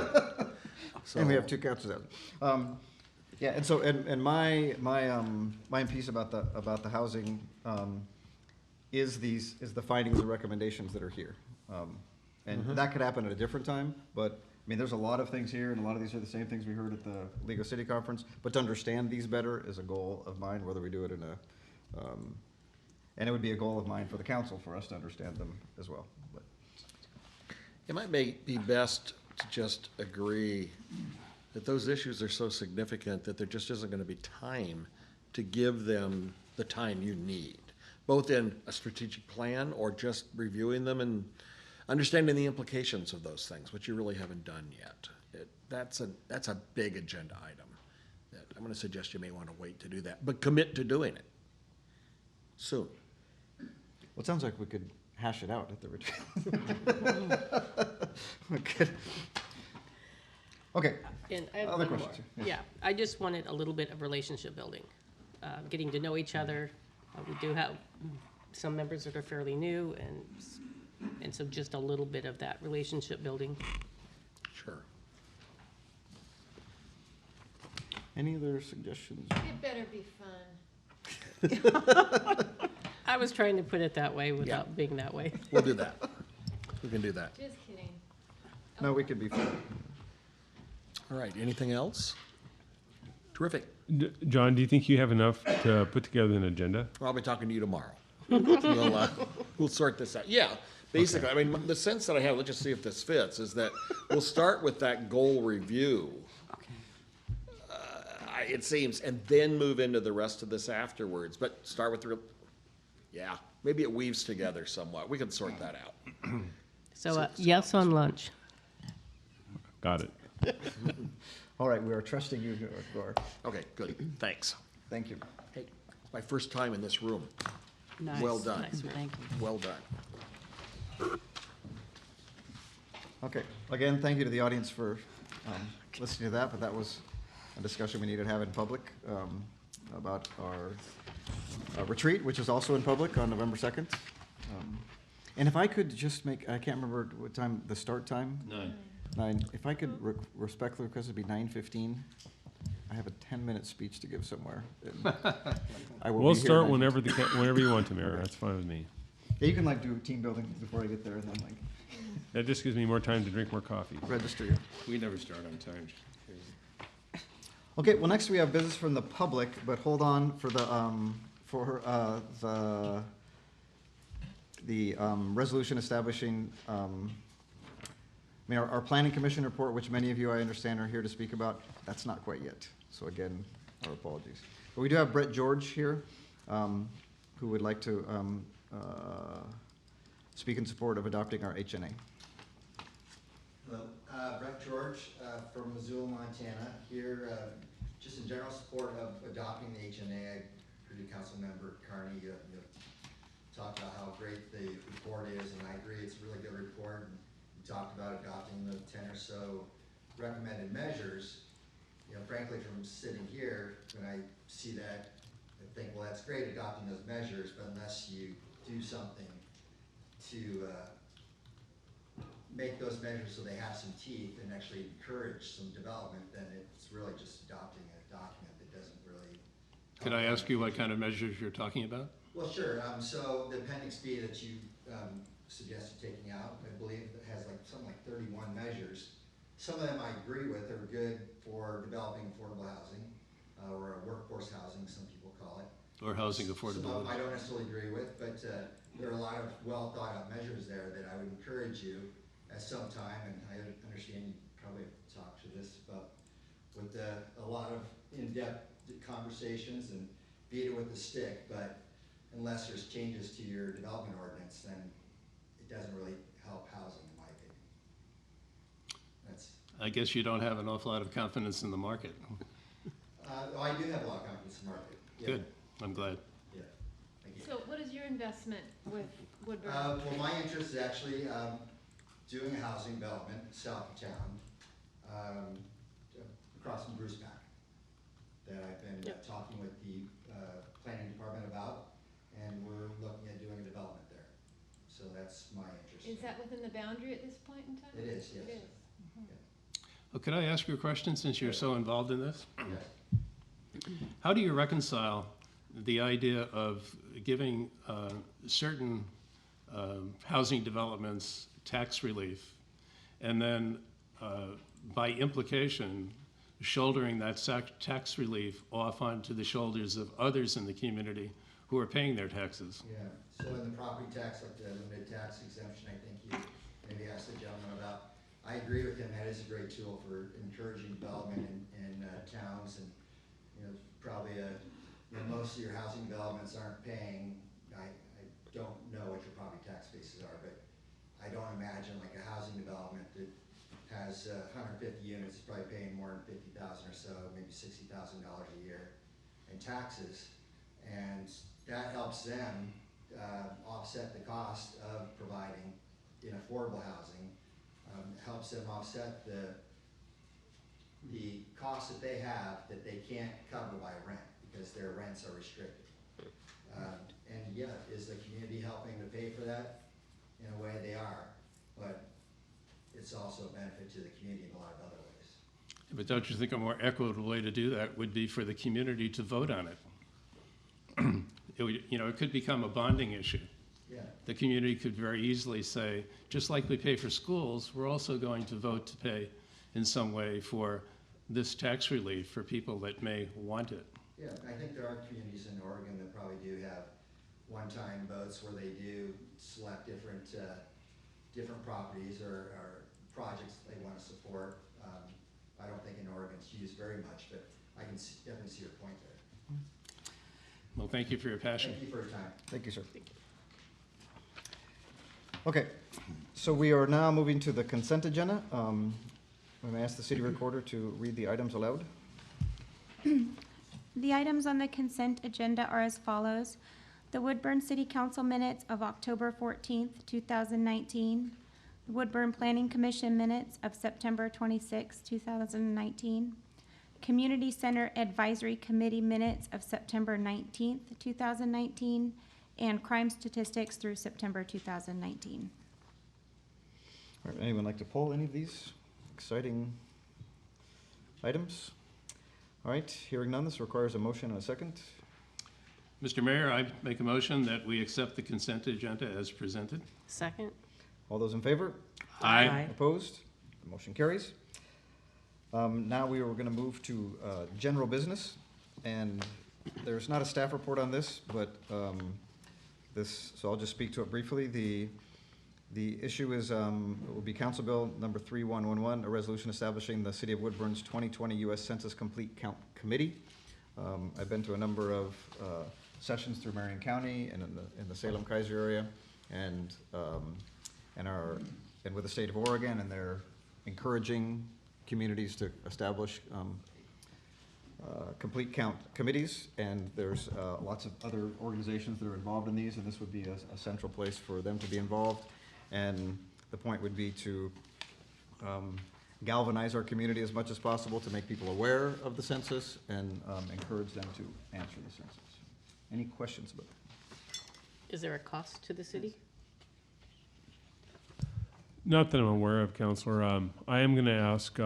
So, And we have two councils. Yeah, and so, and my piece about the housing, is the findings and recommendations that are here. And that could happen at a different time, but, I mean, there's a lot of things here, and a lot of these are the same things we heard at the League of City Conference, but to understand these better is a goal of mine, whether we do it in a, and it would be a goal of mine for the council, for us to understand them as well. But it might be best to just agree that those issues are so significant that there just isn't gonna be time to give them the time you need, both in a strategic plan or just reviewing them and understanding the implications of those things, which you really haven't done yet. That's a big agenda item that I'm gonna suggest you may wanna wait to do that, but commit to doing it soon. Well, it sounds like we could hash it out at the retreat. Okay. Okay, And I have Other one more. questions? Yes. Yeah, I just wanted a little bit of relationship building, getting to know each other. We do have some members that are fairly new, and so just a little bit of that relationship building. Sure. any other suggestions? It better be fun. I was trying to put it that way without being that way. We'll do that. We can do that. Just kidding. No, we could be fun. All right, anything else? Terrific. John, do you think you have enough to put together an agenda? I'll be talking to you tomorrow. We'll sort this out. Yeah, basically, I mean, the sense that I have, let's just see if this fits, is that we'll start with that goal review. It seems, and then move into the rest of this afterwards, but start with the, yeah, maybe it weaves together somewhat. We can sort that out. So, yes on lunch. Got it. All right, we are trusting you, Gar. Okay, good, thanks. Thank you. Hey, it's my first time in this room. Nice. Well done. Nice work. Thank you. Well done. Okay, again, thank you to the audience for listening to that, but that was a discussion we needed to have in public about our retreat, which is also in public on November 2nd. And if I could just make, I can't remember what time, the start time? 9. If I could respectfully request it be 9:15. I have a 10-minute speech to give somewhere. I will We'll be here start 9:15. whenever you want to, Mayor. That's fine with me. Yeah, you can like do team building before I get there and then like That just gives me more time to drink more coffee. register you. We never start on time. Okay, well, next we have business from the public, but hold on for the resolution establishing, I mean, our planning commission report, which many of you, I understand, are here to speak about, that's not quite yet. So again, our apologies. But we do have Brett George here, who would like to speak in support of adopting our HNA. Hello, Brett George from Missoula, Montana, here just in general support of adopting the HNA. I heard you, Council Member Carney, you talked about how great the report is, and I agree, it's a really good report. And you talked about adopting the 10 or so recommended measures. You know, frankly, from sitting here, when I see that, I think, well, that's great adopting those measures, but unless you do something to make those measures so they have some teeth and actually encourage some development, then it's really just adopting a document that doesn't really. Could I ask you what kind of measures you're talking about? Well, sure. So the appendix B that you suggested taking out, I believe it has like something like 31 measures. Some of them I agree with are good for developing affordable housing, or workforce housing, some people call it. Or housing Some of them affordability? I don't necessarily agree with, but there are a lot of well thought out measures there that I would encourage you at some time, and I understand you probably have talked to this about with a lot of in-depth conversations and beat it with the stick, but unless there's changes to your development ordinance, then it doesn't really help housing, in my opinion. That's. I guess you don't have an awful lot of confidence in the market. I do have a lot of confidence in the market. Yeah. Good, I'm glad. Yeah, thank you. So what is your investment with Woodburn? Well, my interest is actually doing a housing development south of town, across from Bruce Pack, that I've been talking with the planning department about, and we're looking at doing a development there. So that's my interest. Is that within the boundary at this point in time? It is, yes. It is. Could I ask you a question since you're so involved in this? Yes. How do you reconcile the idea of giving certain housing developments tax relief and then by implication shouldering that tax relief off onto the shoulders of others in the community who are paying their taxes? Yeah, so in the property tax, like the limited tax exemption, I think you maybe asked the gentleman about, I agree with him, that is a great tool for encouraging development in towns, and, you know, probably most of your housing developments aren't paying, I don't know what your property tax bases are, but I don't imagine like a housing development that has 150 units is probably paying more than 50,000 or so, maybe $60,000 a year in taxes, and that helps them offset the cost of providing affordable housing, helps them offset the costs that they have that they can't cover by rent because their rents are restricted. And yeah, is the community helping to pay for that? In a way they are, but it's also a benefit to the community in a lot of other ways. But don't you think a more equitable way to do that would be for the community to vote on it? It would, it could become a bonding issue. Yeah. The community could very easily say, just like we pay for schools, we're also going to vote to pay in some way for this tax relief for people that may want it. Yeah, I think there are communities in Oregon that probably do have one-time votes where they do select different properties or projects they want to support. I don't think in Oregon it's used very much, but I can definitely see your point there. Well, thank you for your passion. Thank you for your time. Thank you, sir. Okay, so we are now moving to the consent agenda. I'm going to ask the city recorder to read the items aloud. The items on the consent agenda are as follows. The Woodburn City Council minutes of October 14th, 2019. The Woodburn Planning Commission minutes of September 26, 2019. Community Center Advisory Committee minutes of September 19th, 2019. And crime statistics through September 2019. All right, anyone like to pull any of these exciting items? All right, hearing none, this requires a motion and a second. Mr. Mayor, I make a motion that we accept the consent agenda as presented. Second. All those in favor? Aye. Opposed? The motion carries. Now we are going to move to general business, and there's not a staff report on this, but so I'll just speak to it briefly. The issue is, it will be Council Bill number 3111, a resolution establishing the City of Woodburn's 2020 U.S. Census Complete Count Committee. I've been to a number of sessions through Marion County and in the Salem-Keizer area, and with the state of Oregon, and they're encouraging communities to establish complete count committees, and there's lots of other organizations that are involved in these, and this would be a central place for them to be involved. And the point would be to galvanize our community as much as possible to make people aware of the census and encourage them to answer the census. Any questions about that? Is there a cost to the city? Not that I'm aware of, Counselor. I am going to ask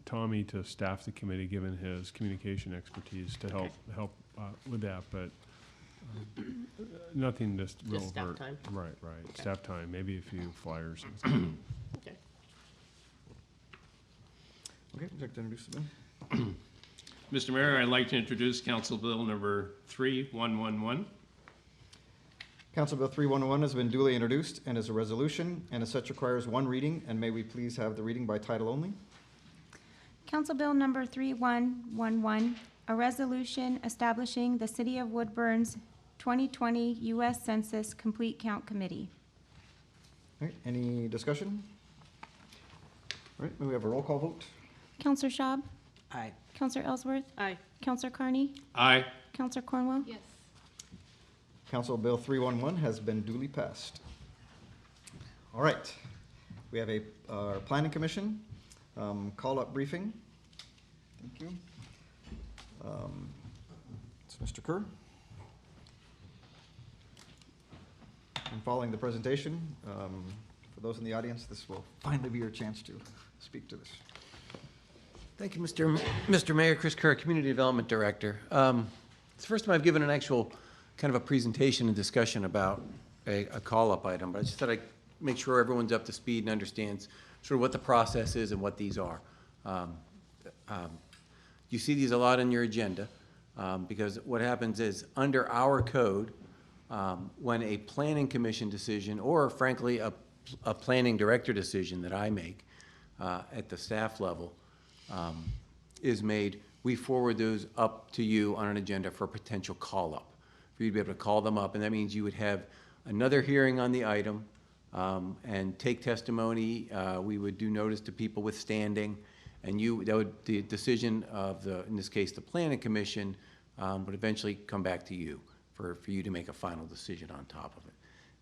Tommy to staff the committee, given his communication expertise, to help with that, but nothing just real Just staff overt. time? Right. Okay. Staff time, maybe a few flyers and stuff. Okay. Okay, would you like to introduce the bill? Mr. Mayor, I'd like to introduce Council Bill number 3111. Council Bill 3111 has been duly introduced and is a resolution, and as such requires one reading, and may we please have the reading by title only? Council Bill number 3111, a resolution establishing the City of Woodburn's 2020 U.S. Census Complete Count Committee. All right, any discussion? All right, may we have a roll call vote? Counselor Schaub? Aye. Counselor Ellsworth? Aye. Counselor Carney? Aye. Counselor Cornwell? Yes. Council Bill 311 has been duly passed. All right, we have our Planning Commission call-up briefing. Thank you. It's Mr. Kerr. And following the presentation, for those in the audience, this will finally be your chance to speak to this. Thank you, Mr. Mayor. Chris Kerr, Community Development Director. It's the first time I've given an actual kind of a presentation and discussion about a call-up item, but I just thought I'd make sure everyone's up to speed and understands sort of what the process is and what these are. You see these a lot on your agenda because what happens is under our code, when a planning commission decision or frankly a planning director decision that I make at the staff level is made, we forward those up to you on an agenda for potential call-up, for you to be able to call them up, and that means you would have another hearing on the item and take testimony. We would do notice to people with standing, and the decision of in this case, the planning commission would eventually come back to you for you to make a final decision on top of it.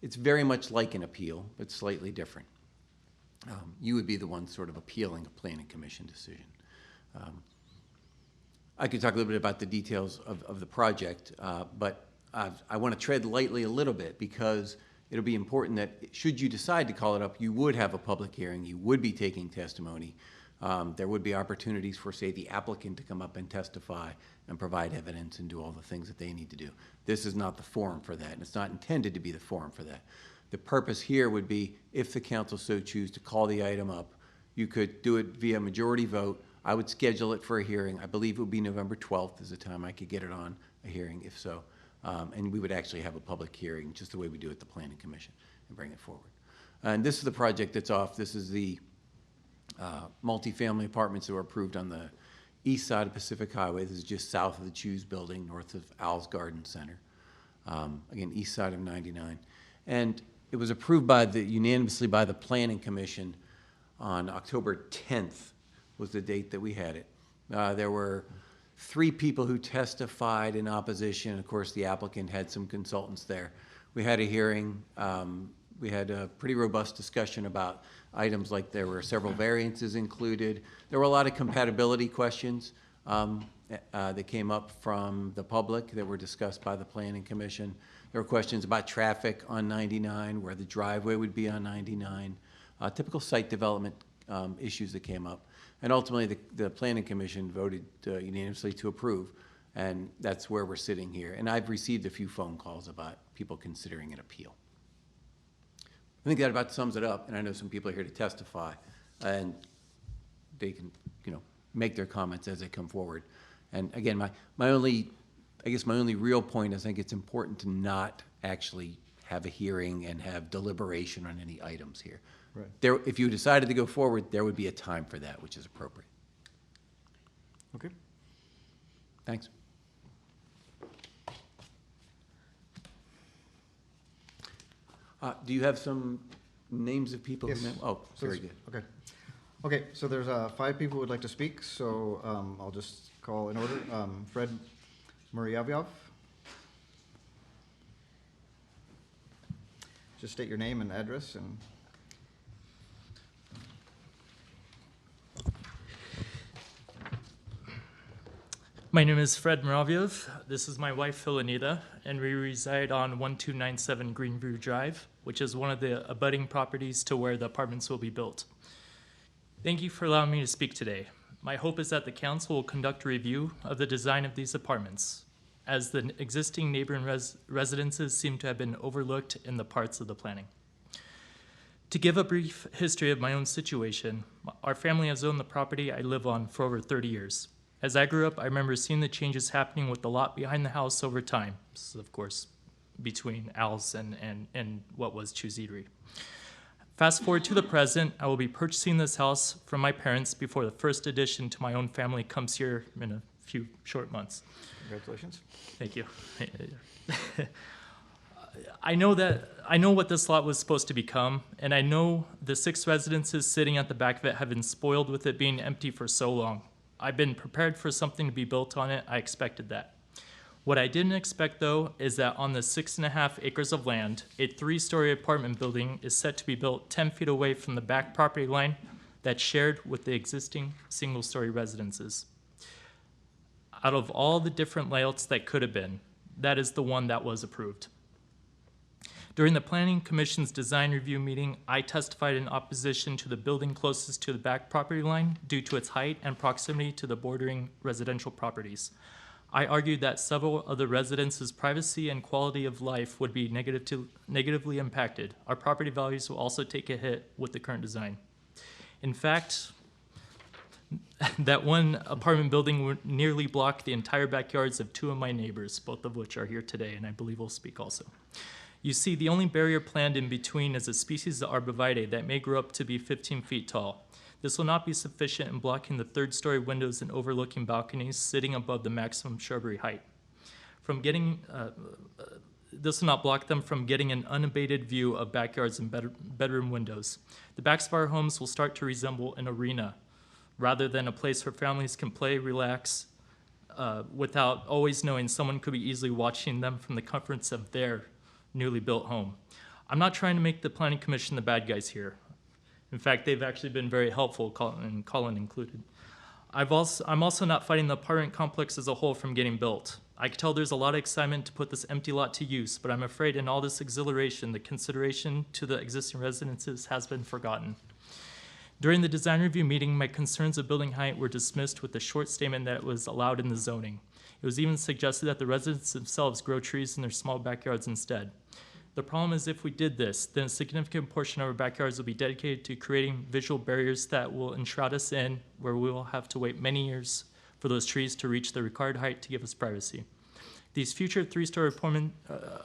It's very much like an appeal, but slightly different. You would be the one sort of appealing a planning commission decision. I could talk a little bit about the details of the project, but I want to tread lightly a little bit because it'll be important that should you decide to call it up, you would have a public hearing, you would be taking testimony. There would be opportunities for, say, the applicant to come up and testify and provide evidence and do all the things that they need to do. This is not the forum for that, and it's not intended to be the forum for that. The purpose here would be, if the council so choose to call the item up, you could do it via majority vote. I would schedule it for a hearing. I believe it would be November 12th is the time I could get it on a hearing, if so. And we would actually have a public hearing, just the way we do at the Planning Commission, and bring it forward. And this is the project that's off. This is the multifamily apartments that were approved on the east side of Pacific Highway. This is just south of the Choose Building, north of Al's Garden Center. Again, east side of 99. And it was approved unanimously by the Planning Commission on October 10th was the date that we had it. There were 3 people who testified in opposition. Of course, the applicant had some consultants there. We had a hearing. We had a pretty robust discussion about items like there were several variances included. There were a lot of compatibility questions that came up from the public that were discussed by the Planning Commission. There were questions about traffic on 99, where the driveway would be on 99, typical site development issues that came up. And ultimately, the Planning Commission voted unanimously to approve, and that's where we're sitting here. And I've received a few phone calls about people considering an appeal. I think that about sums it up, and I know some people are here to testify, and they can, make their comments as they come forward. And again, my only real point is I think it's important to not actually have a hearing and have deliberation on any items here. Right. If you decided to go forward, there would be a time for that, which is appropriate. Okay. Thanks. Do you have some names of people? Yes. Oh, very good. Okay. Okay, so there's 5 people who would like to speak, so I'll just call in order. Fred Muryavyov. Just state your name and address and... My name is Fred Muravyov. This is my wife, Philanita, and we reside on 1297 Greenview Drive, which is one of the abutting properties to where the apartments will be built. Thank you for allowing me to speak today. My hope is that the council will conduct a review of the design of these apartments, as the existing neighboring residences seem to have been overlooked in the parts of the planning. To give a brief history of my own situation, our family has owned the property I live on for over 30 years. As I grew up, I remember seeing the changes happening with the lot behind the house over time. This is, of course, between Al's and what was Choose Eatery. Fast forward to the present, I will be purchasing this house from my parents before the first addition to my own family comes here in a few short months. Congratulations. Thank you. I know what this lot was supposed to become, and I know the 6 residences sitting at the back of it have been spoiled with it being empty for so long. I've been prepared for something to be built on it. I expected that. What I didn't expect, though, is that on the 6.5 acres of land, a 3-story apartment building is set to be built 10 feet away from the back property line that's shared with the existing single-story residences. Out of all the different layouts that could have been, that is the one that was approved. During the Planning Commission's design review meeting, I testified in opposition to the building closest to the back property line due to its height and proximity to the bordering residential properties. I argued that several of the residents' privacy and quality of life would be negatively impacted. Our property values will also take a hit with the current design. In fact, that one apartment building would nearly block the entire backyards of two of my neighbors, both of which are here today, and I believe will speak also. You see, the only barrier planned in between is a species of arborvitae that may grow up to be 15 feet tall. This will not be sufficient in blocking the third-story windows and overlooking balconies sitting above the maximum shrubbery height. This will not block them from getting an unabated view of backyards and bedroom windows. The backs of our homes will start to resemble an arena, rather than a place where families can play, relax, without always knowing someone could be easily watching them from the comforts of their newly built home. I'm not trying to make the Planning Commission the bad guys here. In fact, they've actually been very helpful, and Colin included. I'm also not fighting the apartment complex as a whole from getting built. I can tell there's a lot of excitement to put this empty lot to use, but I'm afraid in all this exhilaration, the consideration to the existing residences has been forgotten. During the design review meeting, my concerns of building height were dismissed with a short statement that it was allowed in the zoning. It was even suggested that the residents themselves grow trees in their small backyards instead. The problem is if we did this, then a significant portion of our backyards will be dedicated to creating visual barriers that will enshroud us in, where we will have to wait many years for those trees to reach the required height to give us privacy. These future three-story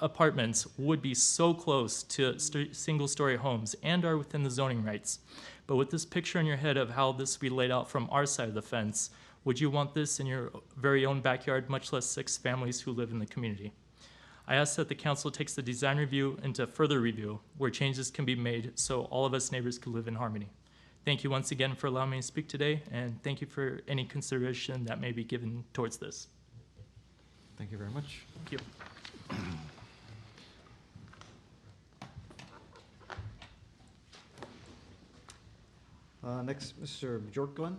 apartments would be so close to single-story homes and are within the zoning rights. But with this picture in your head of how this would be laid out from our side of the fence, would you want this in your very own backyard, much less 6 families who live in the community? I ask that the council takes the design review into further review where changes can be made so all of us neighbors can live in harmony. Thank you once again for allowing me to speak today, and thank you for any consideration that may be given towards this. Thank you very much. Thank you. Next, Mr. Bjorklund.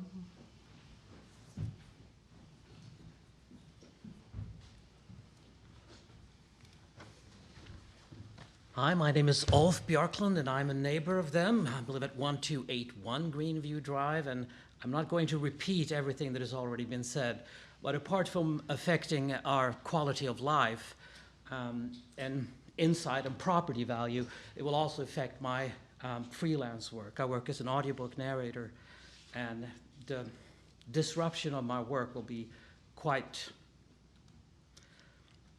Hi, my name is Ulf Bjorklund, and I'm a neighbor of them. I live at 1281 Greenview Drive, and I'm not going to repeat everything that has already been said. But apart from affecting our quality of life and insight and property value, it will also affect my freelance work. I work as an audiobook narrator, and the disruption of my work will be quite.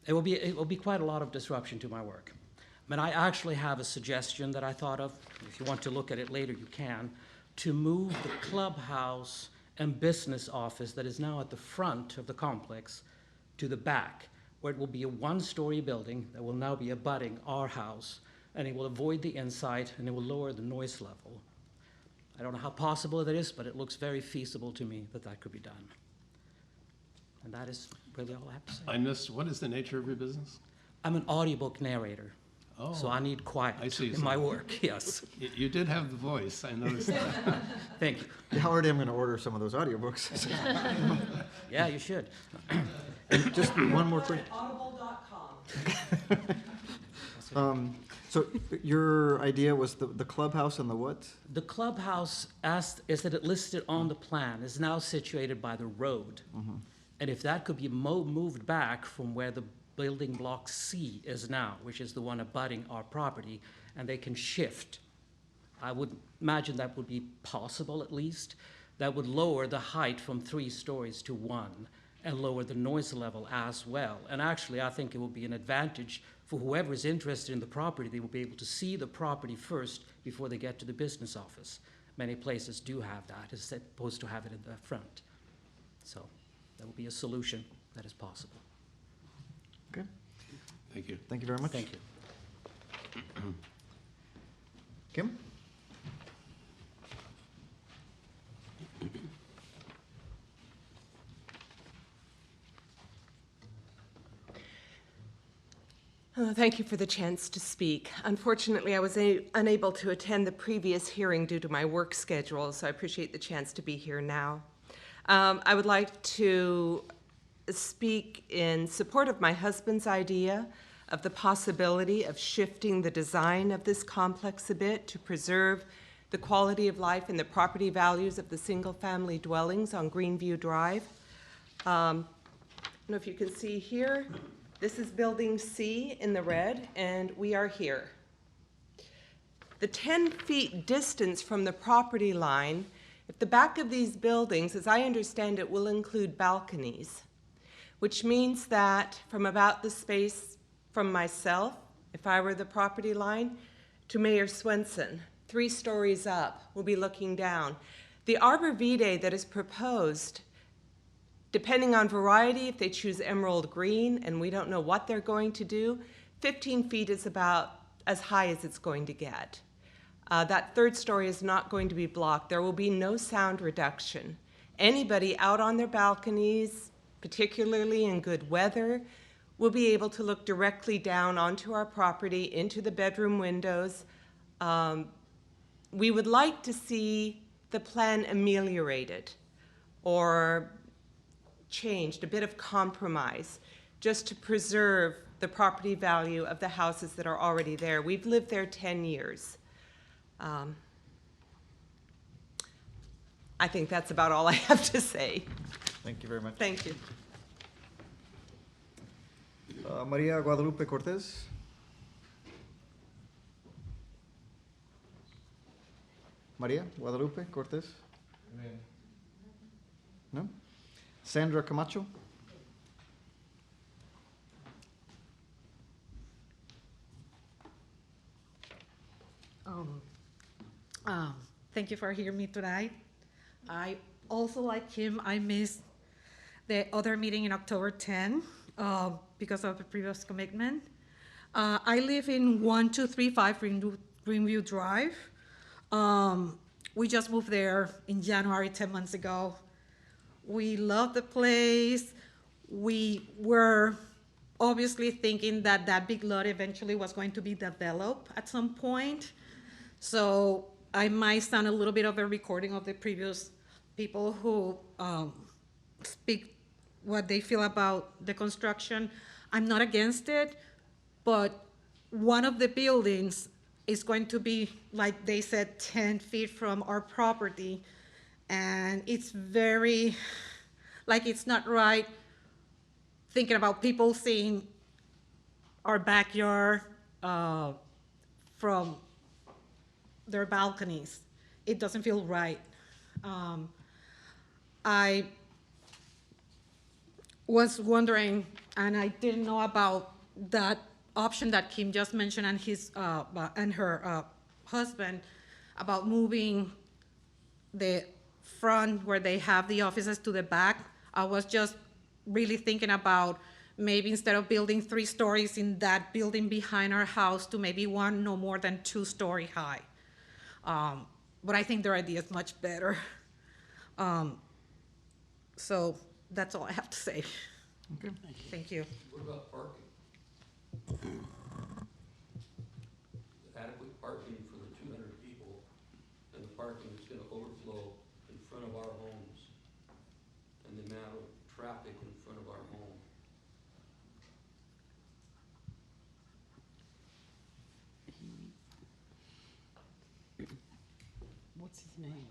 It will be quite a lot of disruption to my work. I mean, I actually have a suggestion that I thought of. If you want to look at it later, you can, to move the clubhouse and business office that is now at the front of the complex to the back, where it will be a one-story building that will now be abutting our house, and it will avoid the insight, and it will lower the noise level. I don't know how possible it is, but it looks very feasible to me that that could be done. And that is really all I have to say. I missed, what is the nature of your business? I'm an audiobook narrator. Oh, so I need quiet in my work, yes. You did have the voice, I noticed that. Thank you. Yeah, already I'm going to order some of those audiobooks. Yeah, you should. And just one more quick. So your idea was the clubhouse and the what? The clubhouse, as is that it listed on the plan, is now situated by the road. Mm-hmm. And if that could be moved back from where the building block C is now, which is the one abutting our property, and they can shift. I would imagine that would be possible at least. That would lower the height from 3 stories to 1 and lower the noise level as well. And actually, I think it will be an advantage for whoever is interested in the property. They will be able to see the property first before they get to the business office. Many places do have that, as opposed to have it in the front. So that will be a solution that is possible. Okay. Thank you. Thank you very much. Thank you. Kim? Thank you for the chance to speak. Unfortunately, I was unable to attend the previous hearing due to my work schedule, so I appreciate the chance to be here now. I would like to speak in support of my husband's idea of the possibility of shifting the design of this complex a bit to preserve the quality of life and the property values of the single-family dwellings on Greenview Drive. I don't know if you can see here, this is Building C in the red, and we are here. The 10 feet distance from the property line, if the back of these buildings, as I understand it, will include balconies, which means that from about the space from myself, if I were the property line, to Mayor Swenson, 3 stories up, we'll be looking down. The arbor vitae that is proposed, depending on variety, if they choose emerald green, and we don't know what they're going to do, 15 feet is about as high as it's going to get. That 3rd story is not going to be blocked. There will be no sound reduction. Anybody out on their balconies, particularly in good weather, will be able to look directly down onto our property, into the bedroom windows. We would like to see the plan ameliorated or changed, a bit of compromise, just to preserve the property value of the houses that are already there. We've lived there 10 years. I think that's about all I have to say. Thank you very much. Thank you. Maria Guadalupe Cortez. Maria Guadalupe Cortez. No? Sandra Camacho. Thank you for hearing me tonight. I also, like him, I missed the other meeting in October 10 because of the previous commitment. I live in 1235 Greenview Drive. We just moved there in January, 10 months ago. We love the place. We were obviously thinking that that big lot eventually was going to be developed at some point. So I might sound a little bit of a recording of the previous people who speak what they feel about the construction. I'm not against it, but one of the buildings is going to be, like they said, 10 feet from our property. And it's very, like, it's not right thinking about people seeing our backyard from their balconies. It doesn't feel right. I was wondering, and I didn't know about that option that Kim just mentioned and his and her husband about moving the front where they have the offices to the back. I was just really thinking about maybe instead of building 3 stories in that building behind our house to maybe 1 no more than 2-story high. But I think their idea is much better. So that's all I have to say. Okay. Thank you. What about parking? Adequate parking for the 200 people, and the parking is going to overflow in front of our homes, and the amount of traffic in front of our home. What's his name?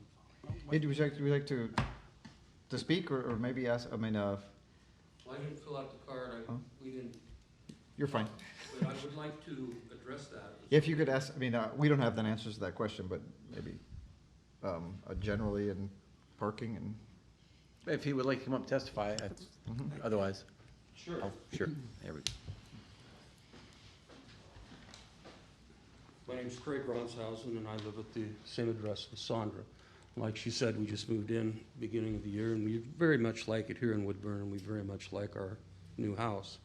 Hey, would you like to speak or maybe ask, I mean, Well, I didn't fill out the card, we didn't. You're fine. But I would like to address that. If you could ask, I mean, we don't have the answers to that question, but maybe generally in parking and. If he would like to come up and testify, otherwise. Sure. Oh, sure, there we go. My name's Craig Ronshausen, and I live at the same address as Sandra. Like she said, we just moved in beginning of the year, and we very much like it here in Woodburn, and we very much like our new house.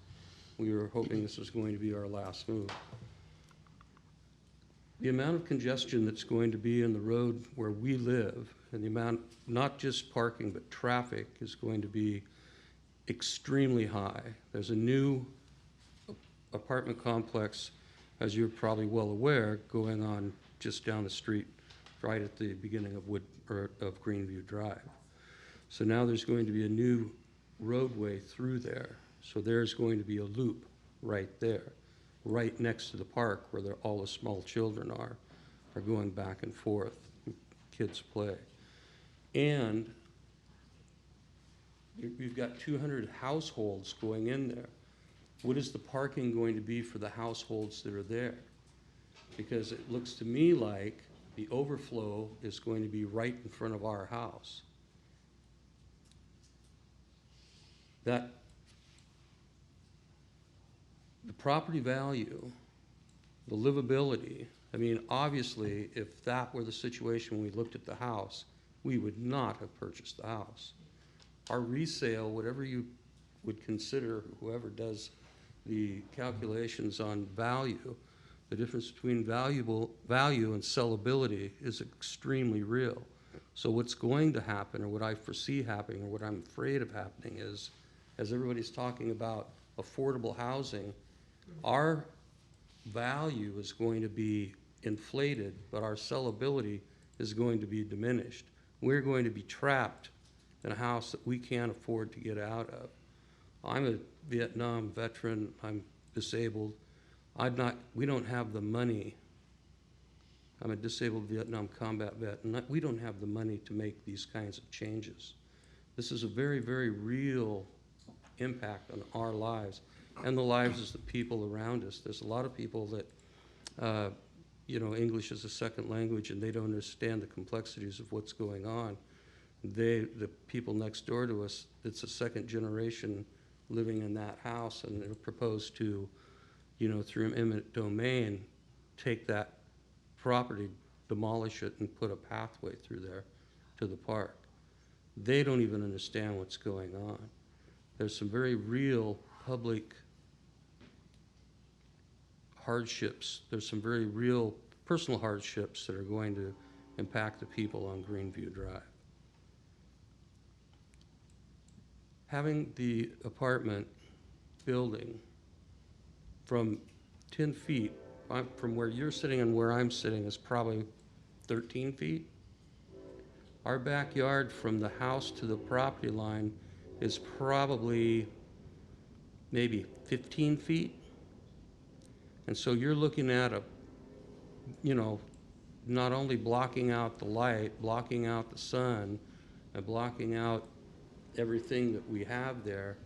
We were hoping this was going to be our last move. The amount of congestion that's going to be in the road where we live, and the amount, not just parking, but traffic, is going to be extremely high. There's a new apartment complex, as you're probably well aware, going on just down the street, right at the beginning of Greenview Drive. So now there's going to be a new roadway through there. So there's going to be a loop right there. right next to the park where all the small children are going back and forth, kids play. And we've got 200 households going in there. What is the parking going to be for the households that are there? Because it looks to me like the overflow is going to be right in front of our house. That the property value, the livability, I mean, obviously, if that were the situation when we looked at the house, we would not have purchased the house. Our resale, whatever you would consider, whoever does the calculations on value, the difference between value and sellability is extremely real. So what's going to happen, or what I foresee happening, or what I'm afraid of happening is, as everybody's talking about affordable housing, our value is going to be inflated, but our sellability is going to be diminished. We're going to be trapped in a house that we can't afford to get out of. I'm a Vietnam veteran, I'm disabled. We don't have the money. I'm a disabled Vietnam combat vet, and we don't have the money to make these kinds of changes. This is a very, very real impact on our lives and the lives of the people around us. There's a lot of people that, English is a second language and they don't understand the complexities of what's going on. The people next door to us, it's a second generation living in that house, and they're proposed to, through eminent domain, take that property, demolish it, and put a pathway through there to the park. They don't even understand what's going on. There's some very real public hardships. There's some very real personal hardships that are going to impact the people on Greenview Drive. Having the apartment building from 10 feet, from where you're sitting and where I'm sitting is probably 13 feet. Our backyard from the house to the property line is probably maybe 15 feet. And so you're looking at not only blocking out the light, blocking out the sun, and blocking out everything that we have there,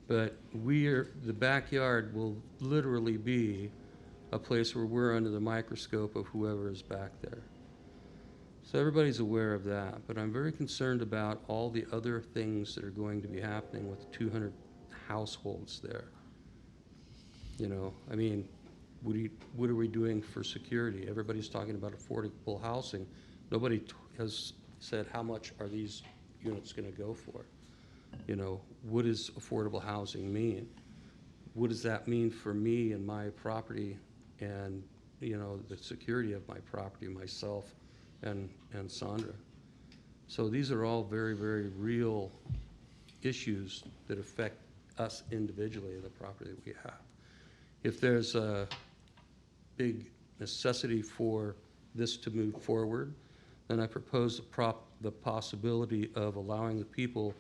but the backyard will literally be a place where we're under the microscope of whoever is back there. So everybody's aware of that, but I'm very concerned about all the other things that are going to be happening with 200 households there. What are we doing for security? Everybody's talking about affordable housing. Nobody has said how much are these units going to go for. What does affordable housing mean? What does that mean for me and my property and, the security of my property, myself and Sandra? So these are all very, very real issues that affect us individually, the property that we have. If there's a big necessity for this to move forward, then I propose the possibility of allowing the people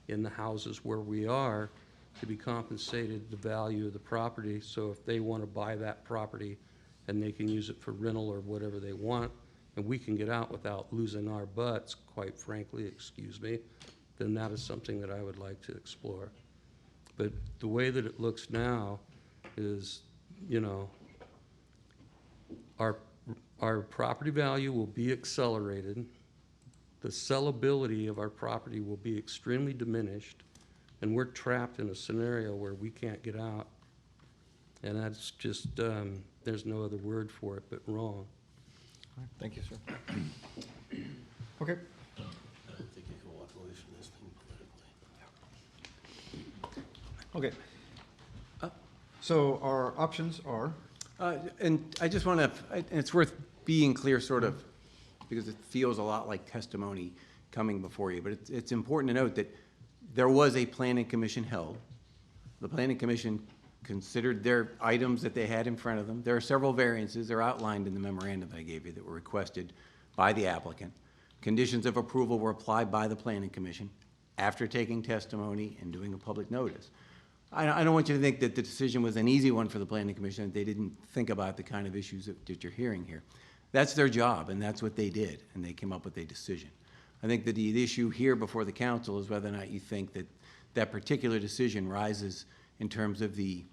in the houses where we are to be compensated the value of the property. So if they want to buy that property and they can use it for rental or whatever they want, and we can get out without losing our butts, quite frankly, excuse me, then that is something that I would like to explore. But the way that it looks now is, our property value will be accelerated. The sellability of our property will be extremely diminished, and we're trapped in a scenario where we can't get out. And that's just, there's no other word for it but wrong. Thank you, sir. Okay. I don't think you can walk away from this thing politically. Okay. So our options are? And I just want to, and it's worth being clear sort of, because it feels a lot like testimony coming before you, but it's important to note that there was a planning commission held. The planning commission considered their items that they had in front of them. There are several variances. They're outlined in the memorandum that I gave you that were requested by the applicant. Conditions of approval were applied by the planning commission after taking testimony and doing a public notice. I don't want you to think that the decision was an easy one for the planning commission, that they didn't think about the kind of issues that you're hearing here. That's their job, and that's what they did, and they came up with a decision. I think that the issue here before the council is whether or not you think that that particular decision rises in terms of the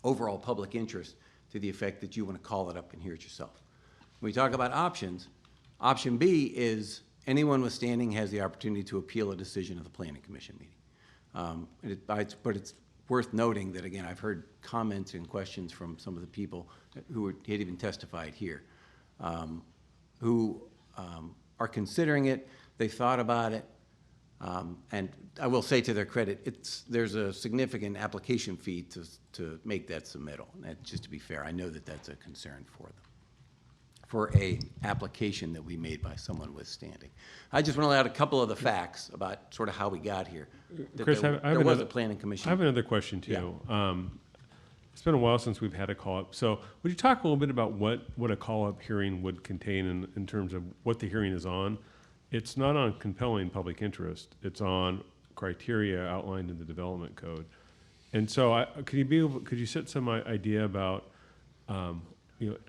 overall public interest to the effect that you want to call it up and hear it yourself. When we talk about options, option B is anyone withstanding has the opportunity to appeal a decision of the planning commission meeting. But it's worth noting that, again, I've heard comments and questions from some of the people who had even testified here, who are considering it. They thought about it, and I will say to their credit, there's a significant application fee to make that submittal. And just to be fair, I know that that's a concern for them, for a application that we made by someone withstanding. I just want to lay out a couple of the facts about sort of how we got here. Chris, there was a planning commission. I have another question too. Yeah. It's been a while since we've had a call-up. So would you talk a little bit about what a call-up hearing would contain in terms of what the hearing is on? It's not on compelling public interest. It's on criteria outlined in the development code. And so could you set some idea about,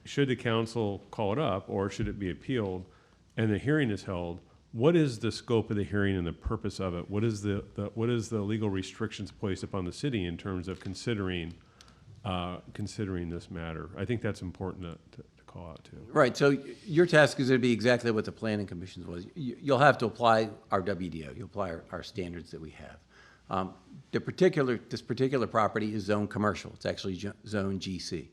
should the council call it up or should it be appealed and the hearing is held? What is the scope of the hearing and the purpose of it? What is the legal restrictions placed upon the city in terms of considering this matter? I think that's important to call out too. Right, so your task is going to be exactly what the planning commission's was. You'll have to apply our WDO, you'll apply our standards that we have. This particular property is zone commercial. It's actually zone GC.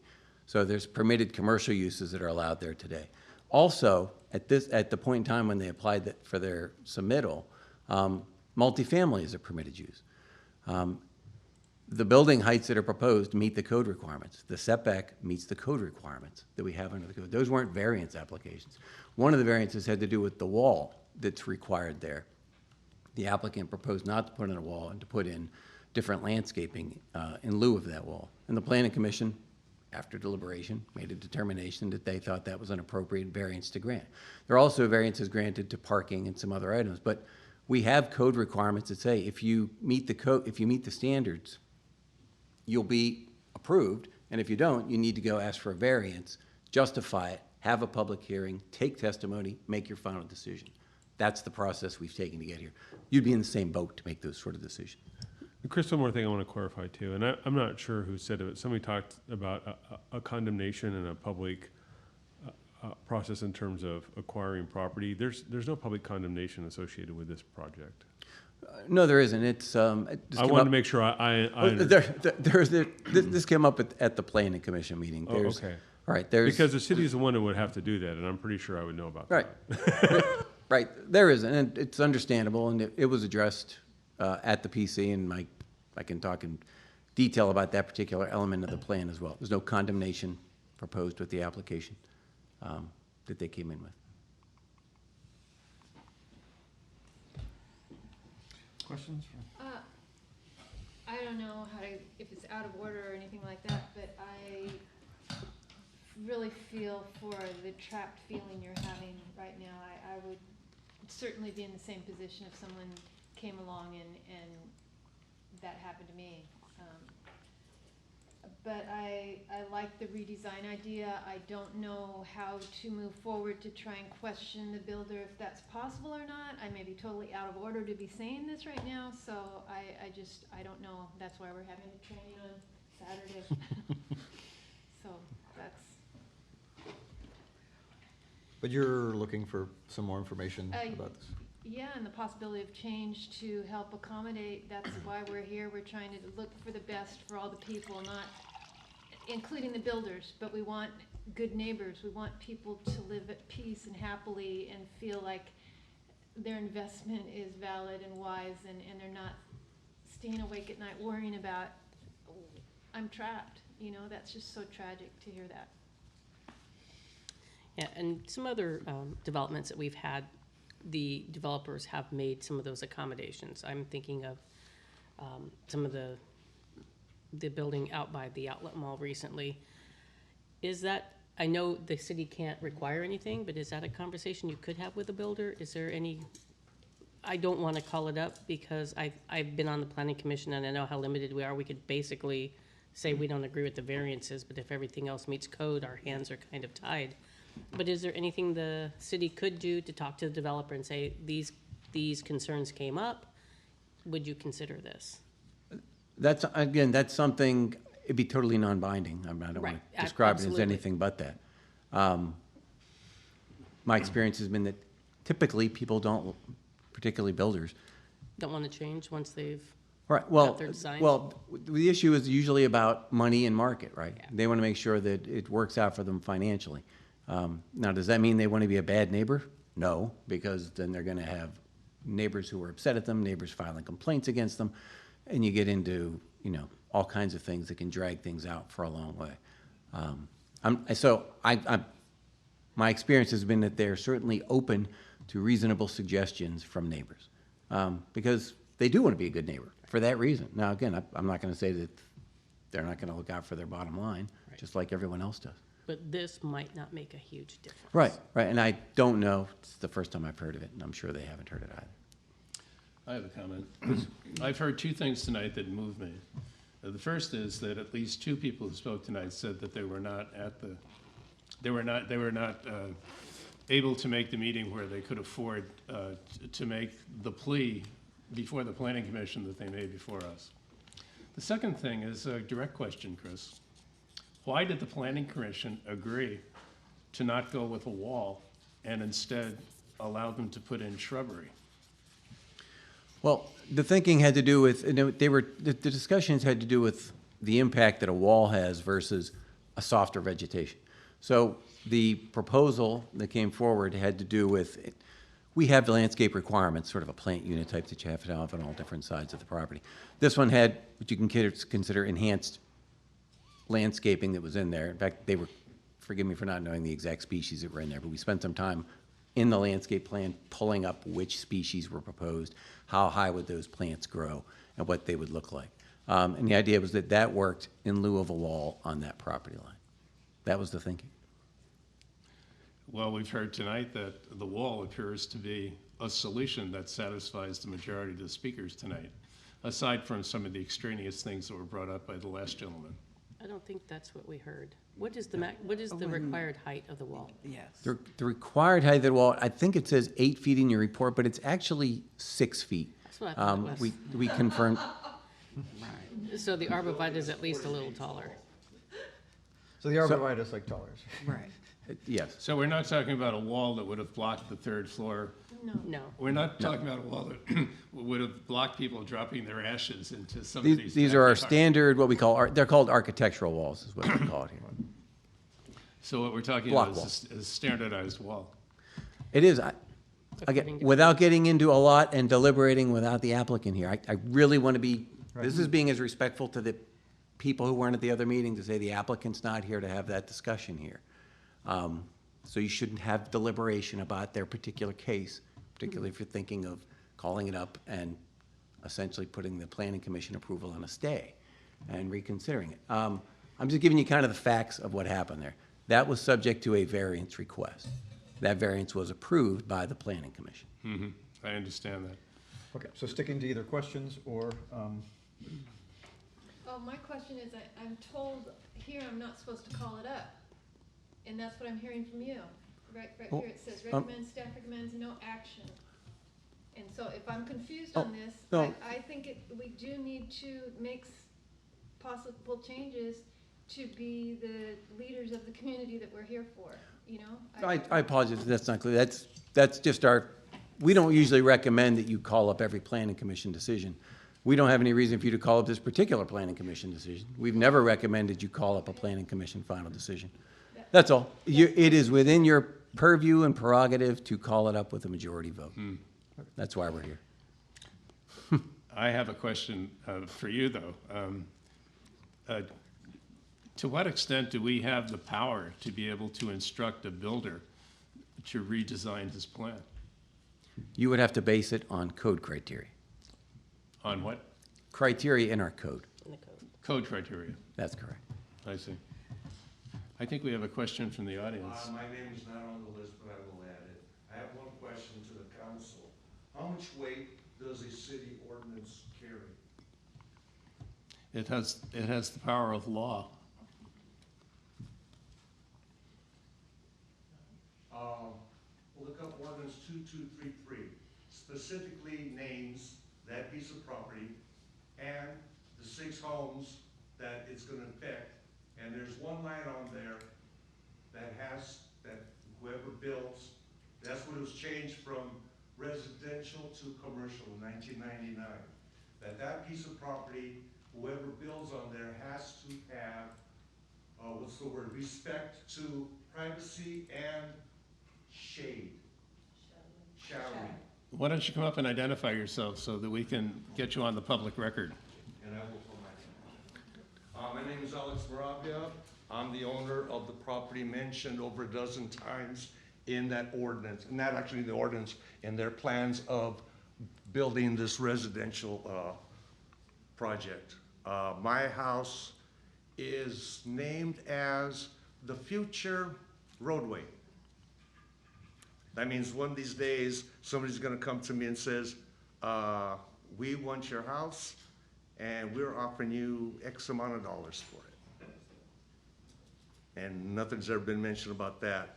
So there's permitted commercial uses that are allowed there today. Also, at the point in time when they applied for their submittal, multifamily is a permitted use. The building heights that are proposed meet the code requirements. The setback meets the code requirements that we have under the code. Those weren't variance applications. One of the variances had to do with the wall that's required there. The applicant proposed not to put in a wall and to put in different landscaping in lieu of that wall. And the planning commission, after deliberation, made a determination that they thought that was an appropriate variance to grant. There are also variances granted to parking and some other items, but we have code requirements that say if you meet the standards, you'll be approved, and if you don't, you need to go ask for a variance, justify it, have a public hearing, take testimony, make your final decision. That's the process we've taken to get here. You'd be in the same boat to make those sort of decisions. Chris, one more thing I want to clarify too, and I'm not sure who said it, but somebody talked about a condemnation and a public process in terms of acquiring property. There's no public condemnation associated with this project. No, there isn't. I wanted to make sure this came up at the planning commission meeting. Oh, okay. All right, because the city is the one that would have to do that, and I'm pretty sure I would know about that. Right, there isn't, and it's understandable, and it was addressed at the PC, and I can talk in detail about that particular element of the plan as well. There's no condemnation proposed with the application that they came in with. Questions? I don't know if it's out of order or anything like that, but I really feel for the trapped feeling you're having right now. I would certainly be in the same position if someone came along and that happened to me. But I like the redesign idea. I don't know how to move forward to try and question the builder if that's possible or not. I may be totally out of order to be saying this right now, so I don't know. That's why we're having a training on Saturday. So that's. But you're looking for some more information about this? Yeah, and the possibility of change to help accommodate. That's why we're here. We're trying to look for the best for all the people, not including the builders, but we want good neighbors. We want people to live at peace and happily and feel like their investment is valid and wise, and they're not staying awake at night worrying about, I'm trapped. That's just so tragic to hear that. Yeah, and some other developments that we've had, the developers have made some of those accommodations. I'm thinking of some of the building out by the outlet mall recently. Is that, I know the city can't require anything, but is that a conversation you could have with the builder? Is there any I don't want to call it up because I've been on the planning commission and I know how limited we are. We could basically say we don't agree with the variances, but if everything else meets code, our hands are kind of tied. But is there anything the city could do to talk to the developer and say, these concerns came up? Would you consider this? That's, again, that's something, it'd be totally non-binding. I mean, I don't want Right, to describe it as absolutely. anything but that. My experience has been that typically people don't, particularly builders. Don't want to change once they've Right, well, got their design? the issue is usually about money and market, right? They want to make sure that it works out for them financially. Now, does that mean they want to be a bad neighbor? No, because then they're going to have neighbors who are upset at them, neighbors filing complaints against them, and you get into, all kinds of things that can drag things out for a long way. My experience has been that they're certainly open to reasonable suggestions from neighbors, because they do want to be a good neighbor for that reason. Now, again, I'm not going to say that they're not going to look out for their bottom line, just like everyone else does. But this might not make a huge difference. Right, and I don't know, it's the first time I've heard of it, and I'm sure they haven't heard it either. I have a comment. I've heard two things tonight that move me. The first is that at least two people who spoke tonight said that they were not able to make the meeting where they could afford to make the plea before the planning commission that they made before us. The second thing is a direct question, Chris. Why did the planning commission agree to not go with a wall and instead allow them to put in shrubbery? Well, the thinking had to do with, the discussions had to do with the impact that a wall has versus a softer vegetation. So the proposal that came forward had to do with, we have landscape requirements, sort of a plant unit type that you have to have on all different sides of the property. This one had what you can consider enhanced landscaping that was in there. In fact, they were, forgive me for not knowing the exact species that were in there, but we spent some time in the landscape plan pulling up which species were proposed, how high would those plants grow, and what they would look like. And the idea was that that worked in lieu of a wall on that property line. That was the thinking. Well, we've heard tonight that the wall appears to be a solution that satisfies the majority of the speakers tonight, aside from some of the extraneous things that were brought up by the last gentleman. I don't think that's what we heard. What is the required height of the wall? Yes. The required height of the wall, I think it says 8 feet in your report, but it's actually 6 feet. That's what I thought it was. We confirmed. So the arborvitae is at least a little taller. So the arborvitae is like taller. Right. Yes. So we're not talking about a wall that would have blocked the third floor. No. We're not talking about a wall that would have blocked people dropping their ashes into some of these. These are our backyards. standard, what we call, they're called architectural walls, is what we call it here. So what we're talking Block about is a standardized wall. It is. Again, without getting into a lot and deliberating without the applicant here, I really want to be, this is being as respectful to the people who weren't at the other meeting to say the applicant's not here to have that discussion here. So you shouldn't have deliberation about their particular case, particularly if you're thinking of calling it up and essentially putting the planning commission approval on a stay and reconsidering it. I'm just giving you kind of the facts of what happened there. That was subject to a variance request. That variance was approved by the planning commission. Mm-hmm. I understand that. Okay, so sticking to either questions or, Oh, my question is, I'm told here I'm not supposed to call it up. And that's what I'm hearing from you. Right Well, here it says, staff recommends no action. And so if I'm confused Oh, on this, no. I think we do need to make possible changes to be the leaders of the community that we're here for, I apologize if that's not clear. That's just we don't usually recommend that you call up every planning commission decision. We don't have any reason for you to call up this particular planning commission decision. We've never recommended you call up a planning commission final decision. That's all. It is within your purview and prerogative to call it up with a majority vote. That's why we're here. I have a question for you, though. To what extent do we have the power to be able to instruct a builder to redesign his plan? You would have to base it on code criteria. On what? Criteria in our code. In the code. Code criteria. That's correct. I see. I think we have a question from the audience. My name is not on the list, but I will add it. I have one question to the council. How much weight does a city ordinance carry? It has the power of law. Look up ordinance 2233, specifically names that piece of property and the 6 homes that it's gonna affect. And there's one line on there that whoever builds, that's what it was changed from residential to commercial in 1999. That piece of property, whoever builds on there has to have, respect to privacy and shade. Shadowing. Why don't you come up and identify yourself so that we can get you on the public record? And I will put my name. My name is Alex Moravia. I'm the owner of the property mentioned over a dozen times in that ordinance, and not actually the ordinance, in their plans of building this residential project. My house is named as the future roadway. That means one of these days, somebody's gonna come to me and says, we want your house, and we're offering you X amount of dollars for it. And nothing's ever been mentioned about that,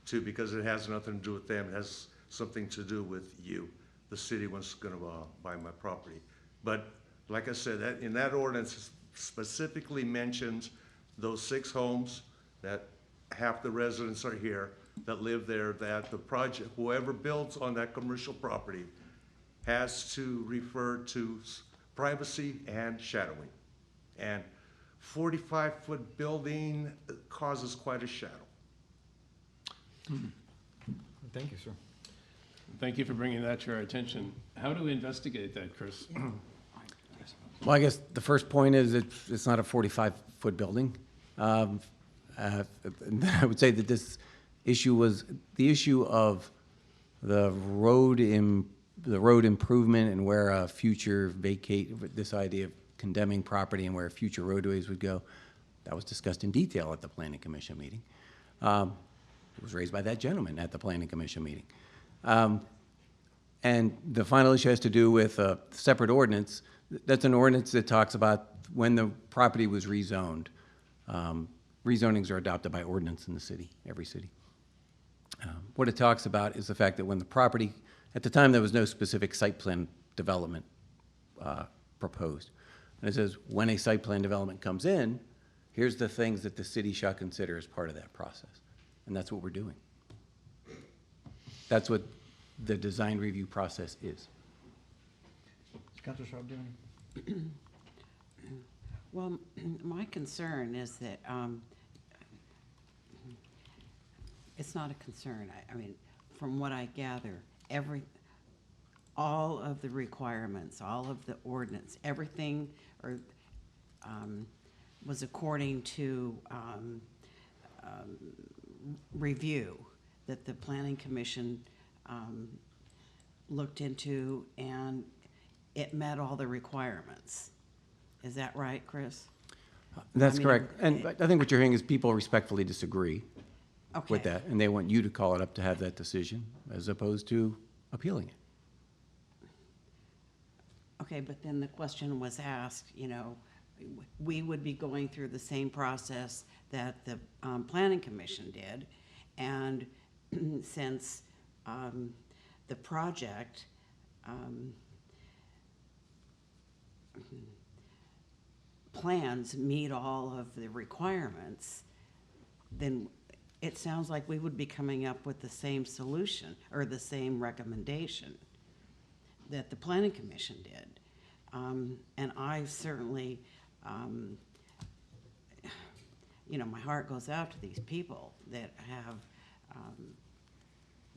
too, because it has nothing to do with them. It has something to do with you. The city was gonna buy my property. But like I said, that in that ordinance specifically mentions those 6 homes that half the residents are here, that live there, that the project, whoever builds on that commercial property has to refer to privacy and shadowing. And 45-foot building causes quite a shadow. Thank you, sir. Thank you for bringing that to our attention. How do we investigate that, Chris? Well, I guess the first point is it's not a 45-foot building. I would say that this issue was the issue of the road improvement and where a future this idea of condemning property and where future roadways would go. That was discussed in detail at the Planning Commission meeting. It was raised by that gentleman at the Planning Commission meeting. And the final issue has to do with a separate ordinance. That's an ordinance that talks about when the property was rezoned. Rezonings are adopted by ordinance in the city, every city. What it talks about is the fact that when the property, at the time there was no specific site plan development proposed. And it says, when a site plan development comes in, here's the things that the city shall consider as part of that process. And that's what we're doing. That's what the design review process is. Councilor Schwab, do you have any? Well, my concern is that it's not a concern. I mean, from what I gather, all of the requirements, all of the ordinance, everything was according to review that the Planning Commission looked into, and it met all the requirements. Is that right, Chris? That's correct. And I think what you're hearing is people respectfully disagree with Okay. that, and they want you to call it up to have that decision as opposed to appealing it. Okay, but then the question was asked, we would be going through the same process that the Planning Commission did, and since the project plans meet all of the requirements, then it sounds like we would be coming up with the same solution or the same recommendation that the Planning Commission did. And I certainly, my heart goes out to these people that have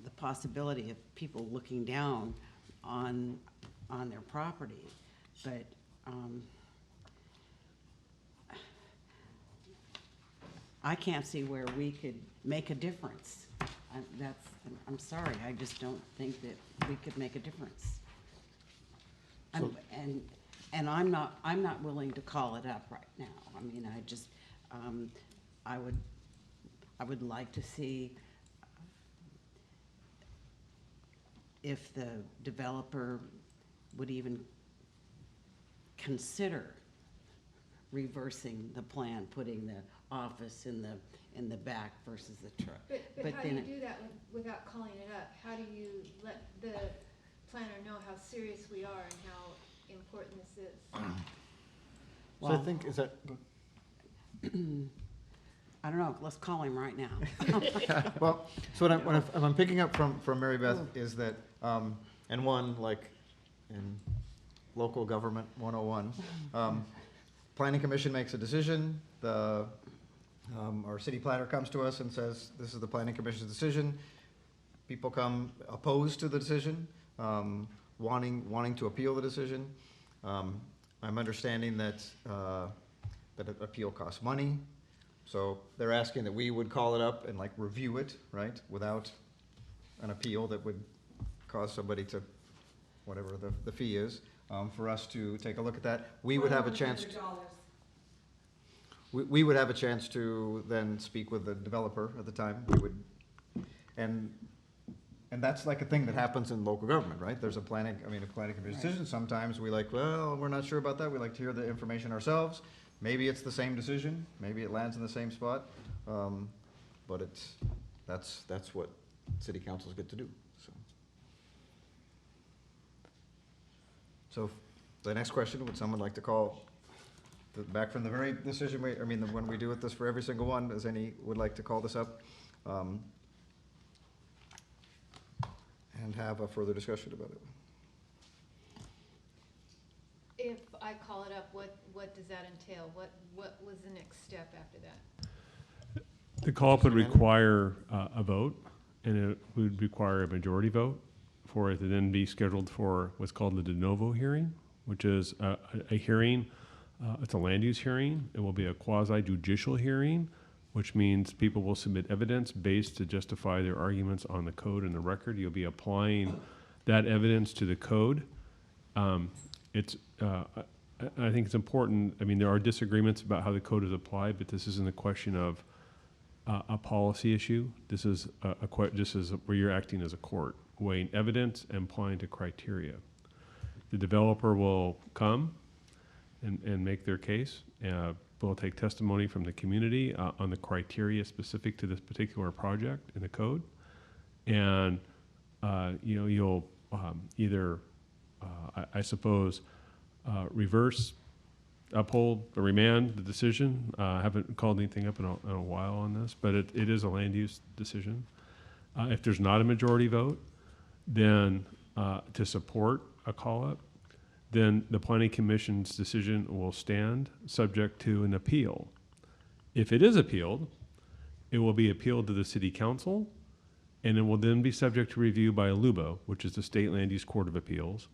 the possibility of people looking down on their property. But I can't see where we could make a difference. I'm sorry, I just don't think that we could make a difference. And I'm not willing to call it up right now. I mean, I just, I would like to see if the developer would even consider reversing the plan, putting the office in the back versus the truck. But how do then you do that without calling it up? How do you let the planner know how serious we are and how important this is? So I think, is that, I don't know, let's call him right now. well, so what I'm picking up from Mary Beth is that, and one, like, in local government 101, planning commission makes a decision, our city planner comes to us and says, this is the planning commission's decision. People come opposed to the decision, wanting to appeal the decision. I'm understanding that, that an appeal costs money. So they're asking that we would call it up and like review it, right? Without an appeal that would cause somebody to, whatever the fee is, for us to take a look at that. We would have a chance. We would have a chance to then speak with the developer at the time. We would, and that's like a thing that happens in local government, right? There's a planning commission decision. Sometimes we like, well, we're not sure about that. We like to hear the information ourselves. Maybe it's the same decision. Maybe it lands in the same spot. But that's what city councils get to do. So the next question, would someone like to call back from the very decision when we do it this for every single one, does any would like to call this up? And have a further discussion about it. If I call it up, what does that entail? What was the next step after that? The call-up would require a vote, and it would require a majority vote for it to then be scheduled for what's called the de novo hearing, which is a hearing. It's a land use hearing. It will be a quasi-judicial hearing, which means people will submit evidence based to justify their arguments on the code and the record. You'll be applying that evidence to the code. I think it's important. There are disagreements about how the code is applied, but this isn't a question of a policy issue. This is this is where you're acting as a court, weighing evidence and applying to criteria. The developer will come and make their case. We'll take testimony from the community on the criteria specific to this particular project in the code, and you'll either, I suppose, reverse, uphold, or remand the decision. I haven't called anything up in a while on this, but it is a land use decision. If there's not a majority vote, then to support a call-up, then the Planning Commission's decision will stand subject to an appeal. If it is appealed, it will be appealed to the City Council, and it will then be subject to review by LUBO, which is the State Land Use Court of Appeals.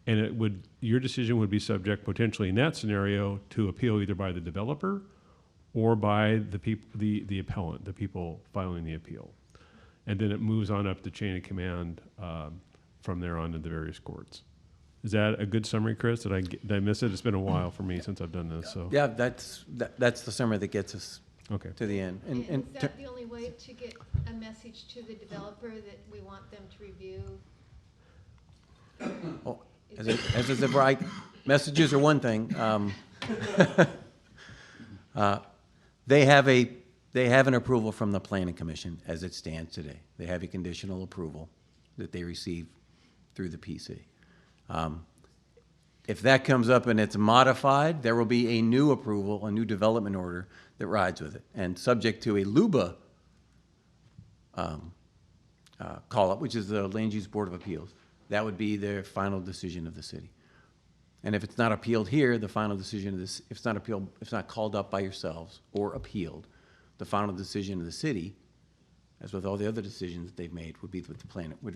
And your decision would be subject potentially in that scenario to appeal either by the developer or by the appellant, the people filing the appeal. And then it moves on up the chain of command from there on to the various courts. Is that a good summary, Chris? Did I miss it? It's been a while for me since I've done this. So yeah, that's the summary that gets us to the end. And is that the only way to get a message to the developer that we want them to review? Oh, as is the right messages are one thing. They have an approval from the Planning Commission as it stands today. They have a conditional approval that they receive through the PC. If that comes up and it's modified, there will be a new approval, a new development order that rides with it. And subject to a LUBA call-up, which is the Land Use Board of Appeals, that would be the final decision of the city. And if it's not appealed here, the final decision of this, if it's not called up by yourselves or appealed, the final decision of the city, as with all the other decisions that they've made, would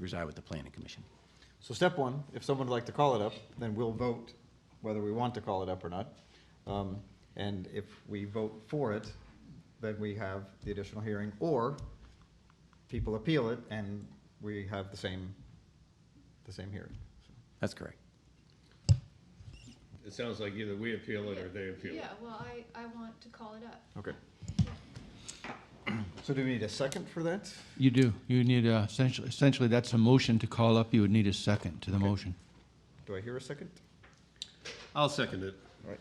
reside with the Planning Commission. So step one, if someone would like to call it up, then we'll vote whether we want to call it up or not. And if we vote for it, then we have the additional hearing, or people appeal it and we have the same hearing. That's correct. It sounds like either we appeal it or they appeal it. Yeah, well, I want to call it up. Okay. So do we need a second for that? You do. You need essentially that's a motion to call up. You would need a second to the motion. Do I hear a second? I'll second it. All right.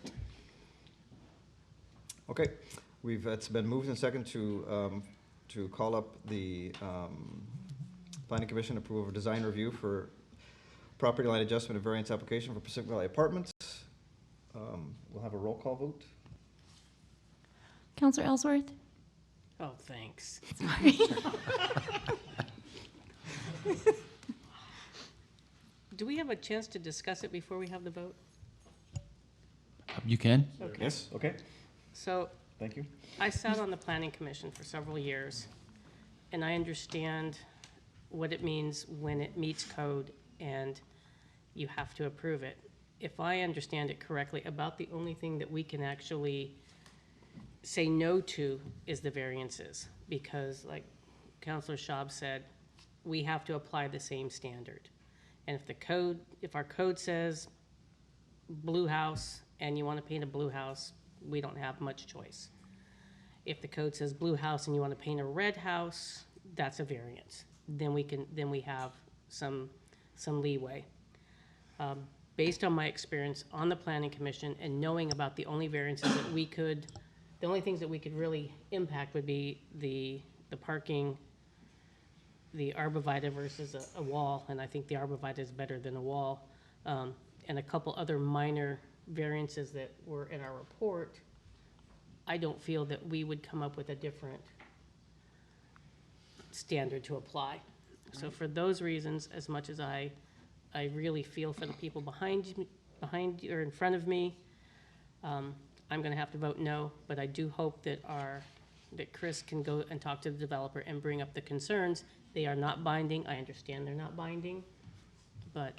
Okay, it's been moved and second to call up the Planning Commission approval of design review for property line adjustment and variance application for Pacific Valley Apartments. We'll have a roll call vote. Counselor Ellsworth? Oh, thanks. Sorry. Do we have a chance to discuss it before we have the vote? You can. Okay. Yes, okay. So. Thank you. I sat on the planning commission for several years, and I understand what it means when it meets code and you have to approve it. If I understand it correctly, about the only thing that we can actually say no to is the variances, because like Councilor Schaub said, we have to apply the same standard. And if our code says blue house and you want to paint a blue house, we don't have much choice. If the code says blue house and you want to paint a red house, that's a variance. Then we have some leeway. Based on my experience on the planning commission and knowing about the only variances that the only things that we could really impact would be the parking, the arborvitae versus a wall, and I think the arborvitae is better than a wall, and a couple other minor variances that were in our report. I don't feel that we would come up with a different standard to apply. So for those reasons, as much as I really feel for the people behind or in front of me, I'm gonna have to vote no, but I do hope that Chris can go and talk to the developer and bring up the concerns. They are not binding. I understand they're not binding. But,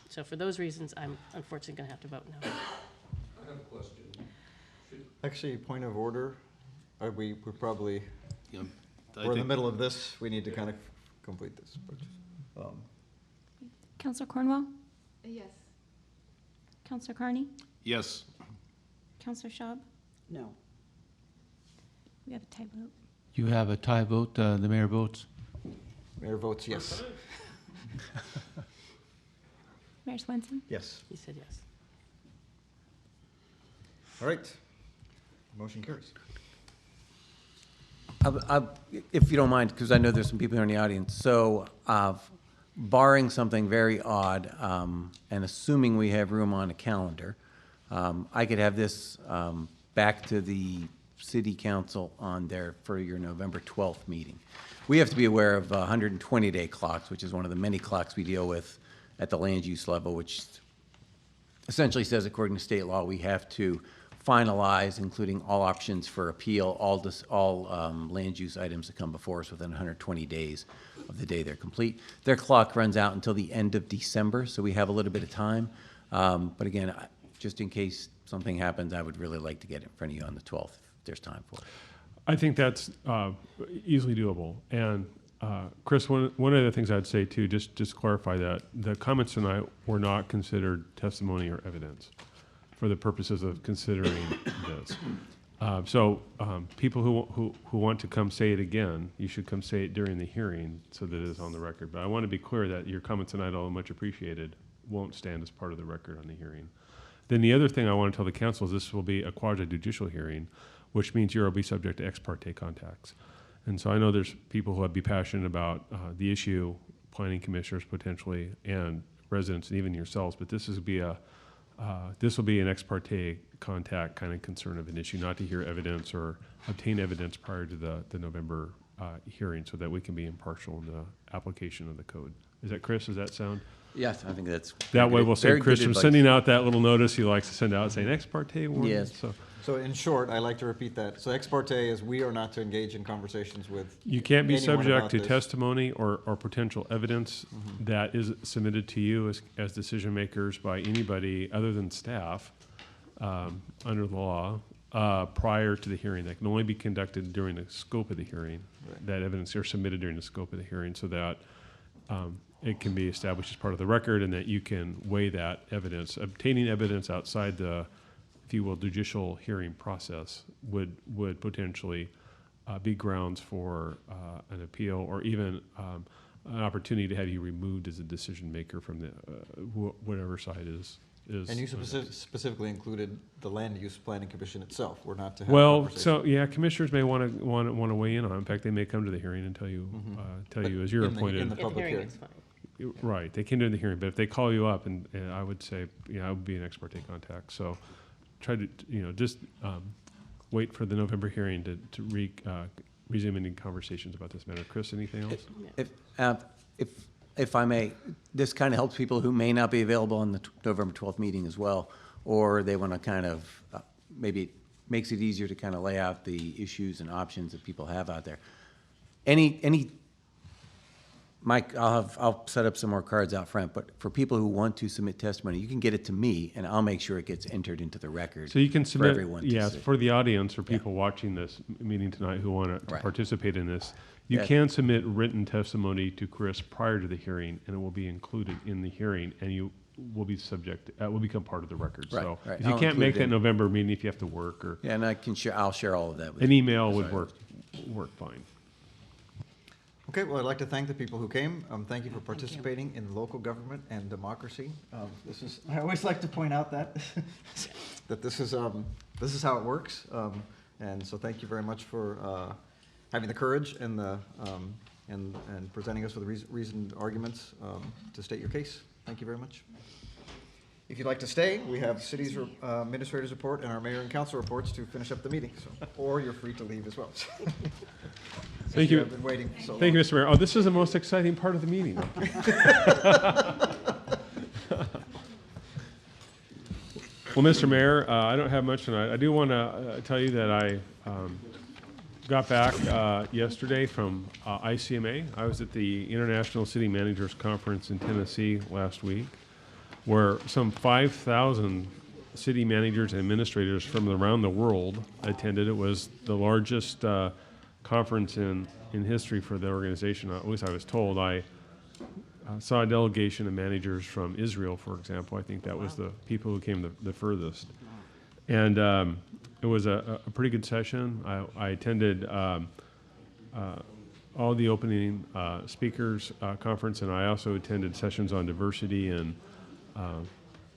so for those reasons, I'm unfortunately gonna have to vote no. I have a question. Actually, point of order, we're probably, Yeah, we're in the middle of this, we need to kind of complete this. But, Counselor Cornwell? Yes. Counselor Carney? Yes. Counselor Schaub? No. We have a tie vote. You have a tie vote. The mayor votes. Mayor votes yes. Mayor Swenson? Yes. He said yes. All right. Motion carries. If you don't mind, because I know there's some people here in the audience, so barring something very odd, and assuming we have room on a calendar, I could have this back to the city council for your November 12th meeting. We have to be aware of 120-day clocks, which is one of the many clocks we deal with at the land use level, which essentially says, according to state law, we have to finalize, including all options for appeal, all land use items that come before us within 120 days of the day they're complete. Their clock runs out until the end of December, so we have a little bit of time. But again, just in case something happens, I would really like to get it in front of you on the 12th, if there's time for it. I think that's easily doable. And Chris, one of the things I'd say too, just clarify that the comments tonight were not considered testimony or evidence for the purposes of considering this. So people who want to come say it again, you should come say it during the hearing so that it is on the record. But I want to be clear that your comments tonight, although much appreciated, won't stand as part of the record on the hearing. Then the other thing I want to tell the council is this will be a quasi-judicial hearing, which means you'll be subject to ex parte contacts. And so I know there's people who would be passionate about the issue, planning commissioners potentially, and residents, and even yourselves, but this will be an ex parte contact kind of concern of an issue, not to hear evidence or obtain evidence prior to the November hearing, so that we can be impartial in the application of the code. Is that Chris? Does that sound? Yes, I think that's that way. We'll say Chris from advice. sending out that little notice he likes to send out saying ex parte warning. Yes. So in short, I like to repeat that. So ex parte is we are not to engage in conversations with You can't be anyone subject about to this. testimony or potential evidence that is submitted to you as decision makers by anybody other than staff under the law prior to the hearing. That can only be conducted during the scope of the hearing. Right. That evidence are submitted during the scope of the hearing so that it can be established as part of the record and that you can weigh that evidence. Obtaining evidence outside the, if you will, judicial hearing process would potentially be grounds for an appeal, or even an opportunity to have you removed as a decision maker from the whatever side is. And you specifically included the Land Use Planning Commission itself. We're not to have Well, conversation. so yeah, commissioners may want to weigh in on it. In fact, they may come to the hearing and tell you But as you're in the- appointed. in the public hearing hearing. is fine. Right, they can do it in the hearing, but if they call you up, and I would say, I would be an ex parte contact. So try to, just wait for the November hearing to resume any conversations about this matter. Chris, anything else? If I may, this kind of helps people who may not be available on the November 12th meeting as well, or they want to kind of, maybe it makes it easier to kind of lay out the issues and options that people have out there. Mike, I'll set up some more cards out front, but for people who want to submit testimony, you can get it to me, and I'll make sure it gets entered into the record. So you can for submit, everyone to yes, see. for the audience or people watching this meeting tonight who want to Right. participate in this. You Yeah. can submit written testimony to Chris prior to the hearing, and it will be included in the hearing, and you will be will become part of the record. Right, So right. if you I'll can't include make it that in. November meeting, if you have to work, or Yeah, and I'll share all of that with you. an email would Sorry. work fine. Okay, well, I'd like to thank the people who came. Thank you for participating in local government and democracy. I always like to point out that, that this is how it works. And so thank you very much for having the courage and and presenting us with reasoned arguments to state your case. Thank you very much. If you'd like to stay, we have city's administrator's report and our mayor and council reports to finish up the meeting. Or you're free to leave as well. Thank you. I've been waiting so long. Thank you, Mr. Mayor. Oh, this is the most exciting part of the meeting. Well, Mr. Mayor, I don't have much tonight. I do want to tell you that I got back yesterday from ICMA. I was at the International City Managers Conference in Tennessee last week, where some 5,000 city managers and administrators from around the world attended. It was the largest conference in history for the organization, at least I was told. I saw a delegation of managers from Israel, for example. I think that was the people who came the furthest. And it was a pretty good session. I attended all the opening speakers conference, and I also attended sessions on diversity and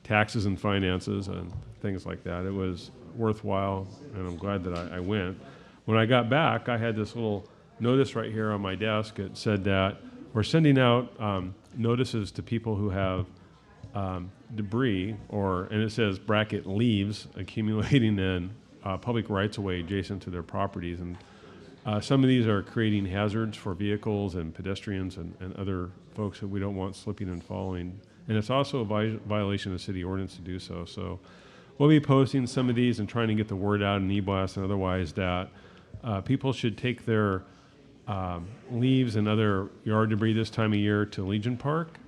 taxes and finances and things like that. It was worthwhile, and I'm glad that I went. When I got back, I had this little notice right here on my desk. It said that we're sending out notices to people who have debris, and it says bracket leaves accumulating in public rights-of-way adjacent to their properties. And some of these are creating hazards for vehicles and pedestrians and other folks that we don't want slipping and falling. And it's also a violation of city ordinance to do so. So we'll be posting some of these and trying to get the word out in e-blast and otherwise that people should take their leaves and other yard debris this time of year to Legion Park,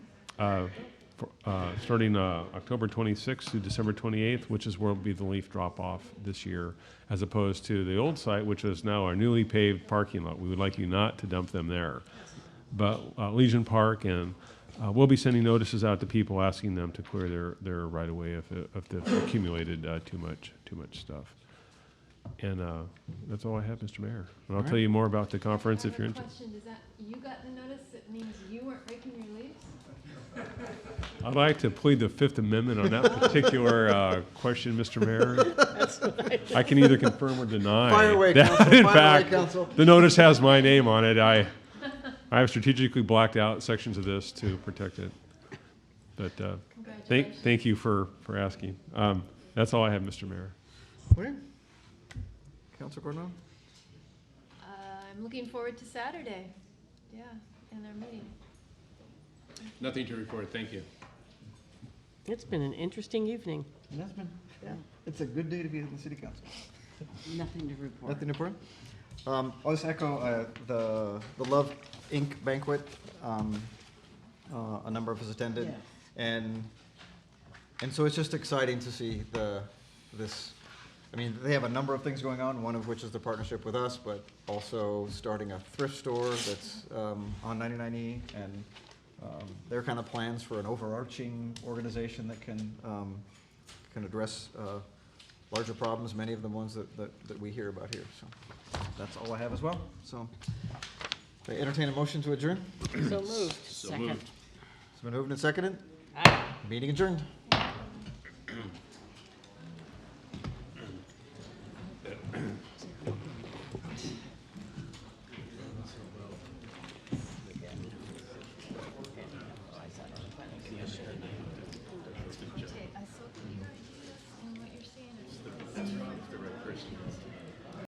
starting October 26th to December 28th, which is where will be the leaf drop-off this year, as opposed to the old site, which is now our newly paved parking lot. We would like you not to dump them there. But Legion Park, and we'll be sending notices out to people asking them to clear their right-of-way if they've accumulated too much stuff. And that's all I have, Mr. Mayor. And I'll tell you more about the conference if you're interested. Question, does that, you got the notice that means you weren't raking your leaves? I'd like to plead the Fifth Amendment on that particular question, Mr. Mayor. I can either confirm or deny Fire away, that, Counsel. in Fire fact, away, Counsel. the notice has my name on it. I have strategically blacked out sections of this to protect it. But thank you for asking. That's all I have, Mr. Mayor. Okay. Councilor Gordon? I'm looking forward to Saturday, and our meeting. Nothing to report, thank you. It's been an interesting evening. It has been, it's a good day to be in the city council. Nothing to report. Nothing to report? I'll just echo the Love Inc. banquet. A number of us attended. Yes. And so it's just exciting to see this. I mean, they have a number of things going on, one of which is the partnership with us, but also starting a thrift store that's on 99E, and their kind of plans for an overarching organization that can address larger problems, many of the ones that we hear about here. So that's all I have as well. So I entertain a motion to adjourn. So moved. So moved. It's been moved and seconded. Aye. Meeting adjourned.